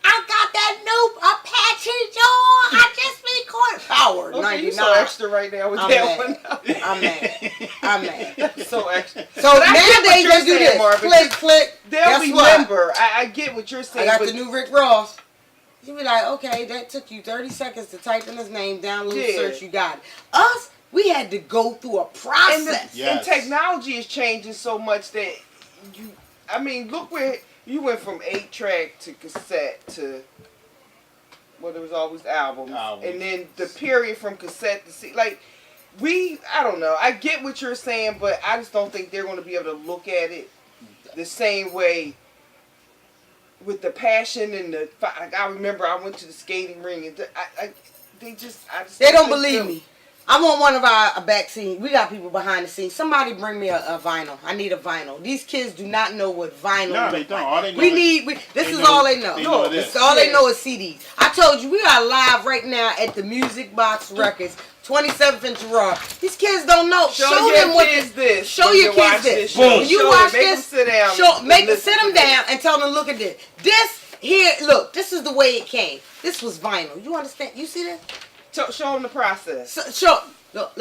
I got that new Apache Joe. I just recorded. Power Okay, you so 99. extra right now with I'm that mad. one. I'm mad. So extra. So But I get what nowadays you're they do saying, this. Marvin. Click, click. They'll Guess what? remember. I get what you're I saying. got but the new Rick Ross. You be like, okay, that took you 30 seconds to type in his name, download, Yeah. search, you got it. Us, we had to go through a process. and Yes. technology is changing so much that you. I mean, look where you went from 8-track to cassette to. Well, there was always albums. And then the period from cassette to CD. Like, I don't know. I get what you're saying, but I just don't think they're going to be able to look at it the same way with the passion and the. Like, I remember I went to the skating ring and they just. They don't think believe they'll- me. I want one of our back scenes. We got people behind the scenes. Somebody bring me a vinyl. I need a vinyl. These kids do not know what vinyl No, look they don't. like. All they know We is- need. This they is know- all they know. they know This this. is all they Yeah. know is CDs. I told you we are live right now at the Music Box Records, 27th and Gerard. These kids don't know. Show Show your them what kids this. this. Show when your you kids watch this. show. When you Show watch them. Make this, them sit down. show, and make them listen sit to them this. down and tell them, look at this. This here, look, this is the way it came. This was vinyl. You understand? You see that? Show them the process. Show. Look.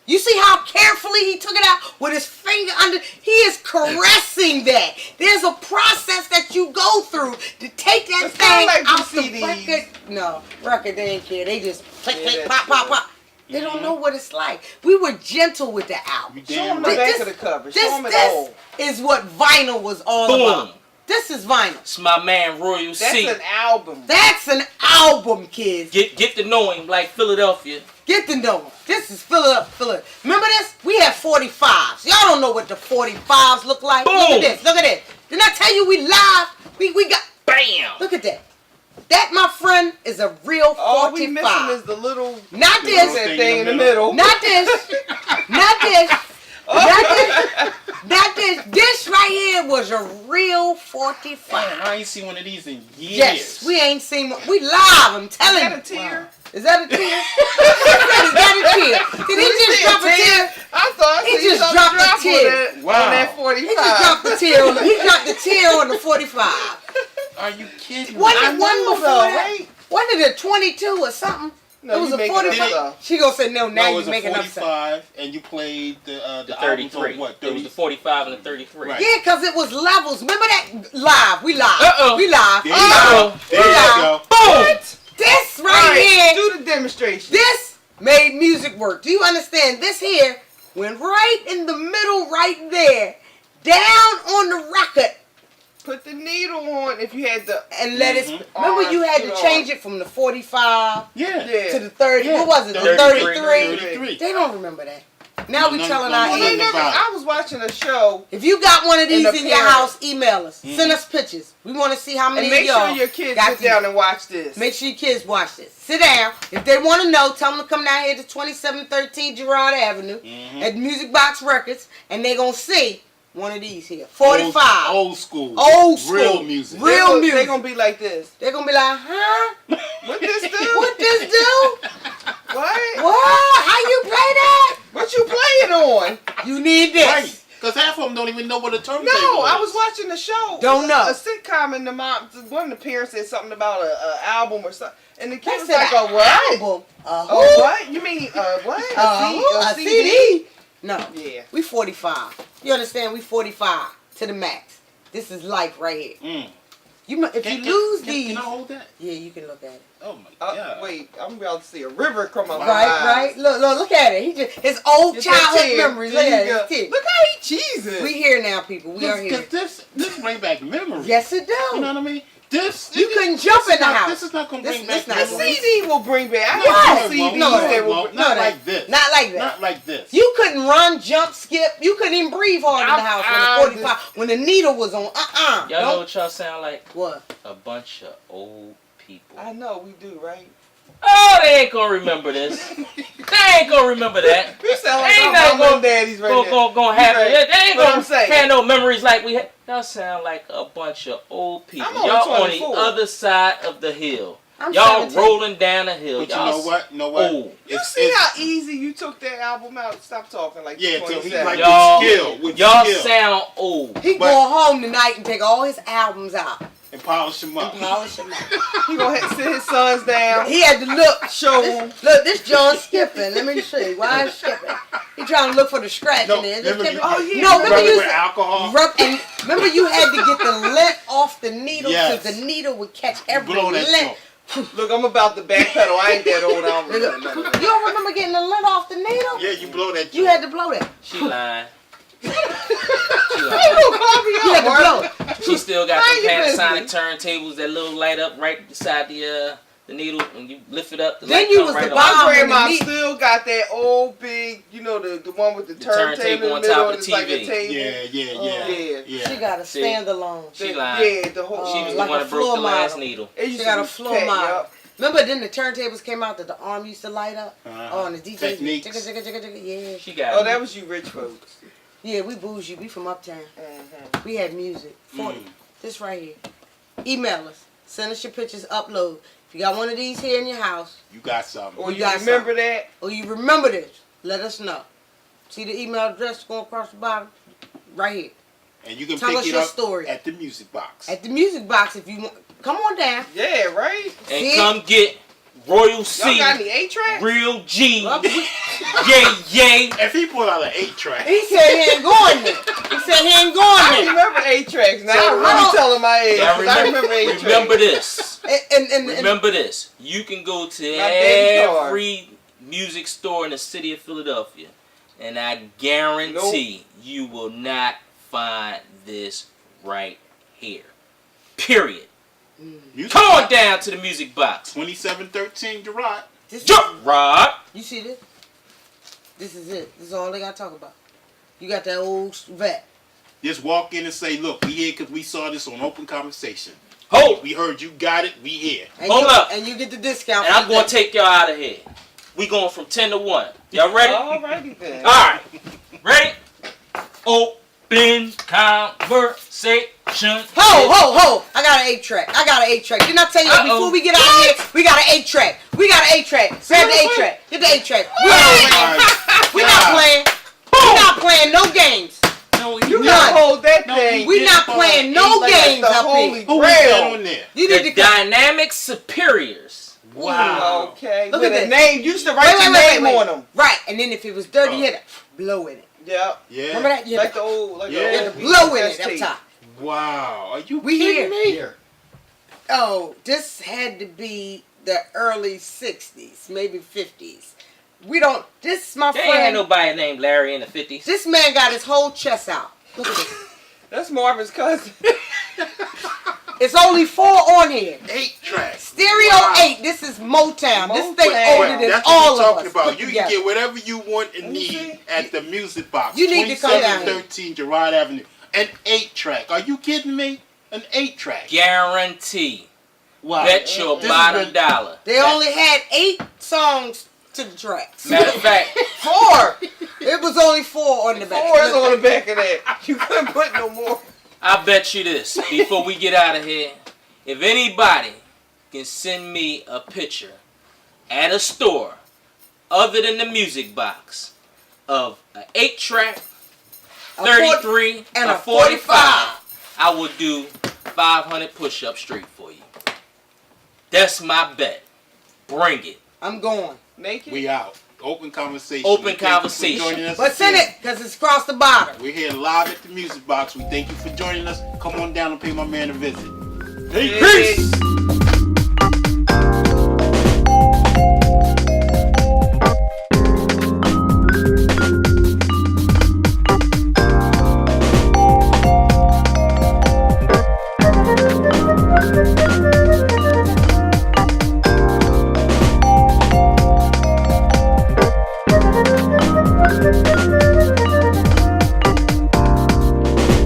You see how carefully he took it out with his finger under? He is caressing that. There's a process that you go through to take that It's kinda thing like out the CDs. record. No, record they ain't care. They just click, Yeah, click, that's pop, pop, true. pop. They don't know what it's like. We were gentle with the album. You Show damn them the right. back This- of the cover. Show This them it all. is what vinyl was all Boom. about. This is vinyl. It's my man Royal That's C. an album. That's an album, kids. Get to know him like Philadelphia. Get to know 'em. This is Philip. Remember this? We had 45s. Y'all don't know what the 45s look like. Look Boom. at this. Look at this. Didn't I tell you we live? We got. Bam. Look at that. That, my friend, is a real 45. All we missing is the little Not The this. little that thing in the middle. Not this. Not this. Not this. Not this. This right here was a real 45. Man, I ain't seen one of these in years. Yes, we ain't seen one. We live, I'm Is telling that you. a tear? Is that a tear? Is that a tear? Did he just drop a tear? I thought He he just dropped a tear. on Wow. that He 45. just dropped the tear on the, he dropped the tear on the 45. Are you kidding me? Wasn't I it one know, before though, that? right? Wasn't it a 22 or something? No, it was you a making up 45. stuff. She gonna say no, now No, it you was a making up stuff. 45, and you played the The albums 33. on what? It was 30? the 45 and the 33. Right. Yeah, because it was levels. Remember that? Live. We live. Uh-oh. We live. There you go. There you go. Boom. This All right here. do the demonstration. This made music work. Do you understand? This here went right in the middle, right there, down on the record, Put the needle on if you had the. and let it. Mhm. Remember, you had Arms to to change it from the 45 Yeah. Yeah. to the 30. Yeah. What was it? The 33. 33. 33. They don't remember that. Now we No, telling no, our no, Well, no, they age. no. never, about it. I was watching a show, If you got one of these And the in your parents. house, email us. Send us pictures. We want to see how many and make of y'all sure your kids got sit these. down and watch this. Make sure your kids watch this. Sit down. If they want to know, tell them to come down here to 2713 Girard Avenue at Music Box Records, and they're going to see one of these here. 45. Old school. Old school. Real music. Real They're music. gonna be like this. They're going to be like, huh? What this do? What this do? What? What? How you play that? What you playing on? You need this. Right. Because half of them don't even know what a turntable is. No, I was watching the show. Don't know. A sitcom, and the mom, one of the parents said something about a album or something, and the They kid was said like, an "A what? album. Oh, what? You mean what? A CD? No. Yeah. We 45. You understand? We 45 to the max. This is life right here. Mm. If you lose these, Can I hold that? yeah, you can look at it. Oh my god. Wait, I'm about to see a river come out my Right, eyes. right. Look at it. He just his old Get that childhood tear. memories. There Look at you it. go. His tear. Look how he cheesing. We here now, people. We are here. Because this bring back memories. Yes, it You know do. what I mean? This You couldn't jump this in the is not- house. This is not going to This- bring this back not the memories. CD will bring back. I No, got it CDs won't. No, that it will. won't. No, Not that- like this. Not like that. Not like this. You couldn't run, jump, skip. You couldn't even breathe hard in the house when the 45, when the needle was on. Y'all know Don't- what y'all sound like? What? A bunch of old people. I know we do, right? Oh, they ain't gonna remember this. They ain't gonna remember that. We sound like Ain't our nothing mama and daddies right now. Gonna happen. Right. They ain't But I'm gonna saying- have no memories like we had. Y'all sound like a bunch of old people. I'm only Y'all on the 24. other side of the hill. I'm Y'all 17. rolling down the hill. But you Y'all know what? You know what? old. You see how easy you took that album out? Stop talking like Yeah, so he's 27. like Y'all, with skill. With y'all skill. sound old. He But- going home tonight and take all his albums out And polish them up. and polish them out. He gonna have to sit his sons down. He had to look. Show him. Look, this John skipping. Let me show you. Why is skipping? He trying to look for the scratch No, in there. remember Skipping. you- Oh, yeah. No, remember Rub it you with alcohol. and remember you had to get the lint off the needle Yes. because the needle would catch every Blow that lint. joint. Look, I'm about to backpedal. I ain't that old. I don't Look, remember none of that. you don't remember getting the lint off the needle? Yeah, you blow that. You had to blow that. She lying. She You lying. gonna call me You had to out, blow Mark? it. She still got Mind them your Panasonic business. turntables that little light up right beside the needle, and you lift it up. The Then light you come was right the on. My bomb. grandma the meat. still got that old big, you know, the one with the turntable turntable in on the top middle. of And the it's like a TV. table. Yeah. Yeah. Yeah. She got a See? standalone. She The- lying. Yeah, the whole. She was like the one a that broke floor the last model. needle. It used She to got a be floor cat, model. yup. Remember then the turntables came out that the arm used to light up? Uh-huh. Oh, and the DJ. Techniques. Yeah. She got Oh, that was you rich folks. Yeah, we bougie. We from uptown. Mm-hmm. We had music. 40. Mm. This right here. Email us. Send us your pictures. Upload. If you got one of these here in your house, You got something. Or You you got remember that? or you remember this, let us know. See the email address going across the bottom? Right here. And you can Tell pick us it your up story. at the music box. At the music box if you want. Come on down. Yeah, right? And See? come get Royal Y'all C, got any 8-track? Real G, Well, yay. If he pull out an 8-track, he said he ain't going there. He said he ain't going I there. remember 8-tracks. Now So, I'm really hold- telling my age. Now 'cause I remember 8-tracks. remember this. And Remember this. You can go to My baby card. every music store in the city of Philadelphia, and I guarantee you will not find this right here. Period. Music Come on box, down to the music box. 2713 Gerard. This Jump, Rob. You see this? This is it. This is all they got to talk about. You got that old vet. Just walk in and say, look, we here because we saw this on Open Conversation. Hold. We heard you got it, we here. And Hold you, up. And you get the discount. And for I'm going the to take y'all out of here. We going from 10 to 1. Y'all ready? Alrighty then. All right. Ready? Open conversation. Ho! I got an 8-track. Didn't I tell you before we get out of here? We got an 8-track. Grab the 8-track. Get the 8-track. We not playing. We not playing no games. No, You you gotta None. hold that No, thing. We not playing no like games the up Holy here. Who was that Grail. on there? You need The to come. Dynamic Superiors. Wow. Okay. Look With at a this. name. You used to write your name on them. Right, and then if it was dirty, Oh. you had to blow in it. Yeah. Yeah. Remember that? You Like had the old, like Yeah. the to old blow in it VHS up tape. top. Wow. Are you We kidding here. me? Oh, this had to be the early 60s, maybe 50s. This my There ain't had friend. nobody named Larry in the 50s. This man got his whole chest out. Look at this. That's Marvin's cousin. It's only 4 on here. 8 tracks. Stereo Wow. 8. This is Motown. This thing Motown. older than That's all what we're of talking us. about. put You together. can get whatever you want and me need see. at the Music Box. You need to come down here. 2713 Gerard Avenue. An 8-track. Are you kidding me? An 8-track. Guarantee. Wow. Bet your This bottom has been- dollar. They only had 8 songs to the tracks. Matter of fact, 4. It was only 4 on the back. 4 is on the back of that. You couldn't put no more. I bet you this before we get out of here. If anybody can send me a picture at a store other than the Music Box of an 8-track, A 40 33, and a a 45, I will do 500 push-ups straight for you. That's my bet. Bring it. I'm going. Naked. We out. Open Conversation. Open We thank you for Conversation. joining us But send again. it, because it's across the bottom. We're here live at the Music Box. We thank you for joining us. Come on down and pay my man a visit. Peace.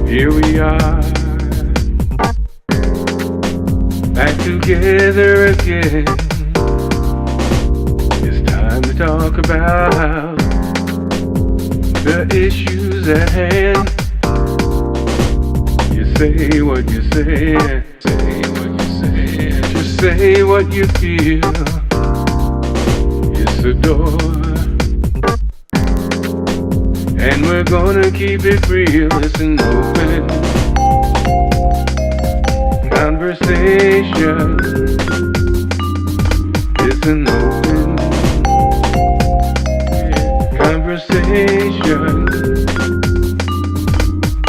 Here we are, back together again. It's time to talk about the issues at hand. You say what you say, just say what you feel. It's a door, and we're gonna keep it real. It's an open conversation. It's an open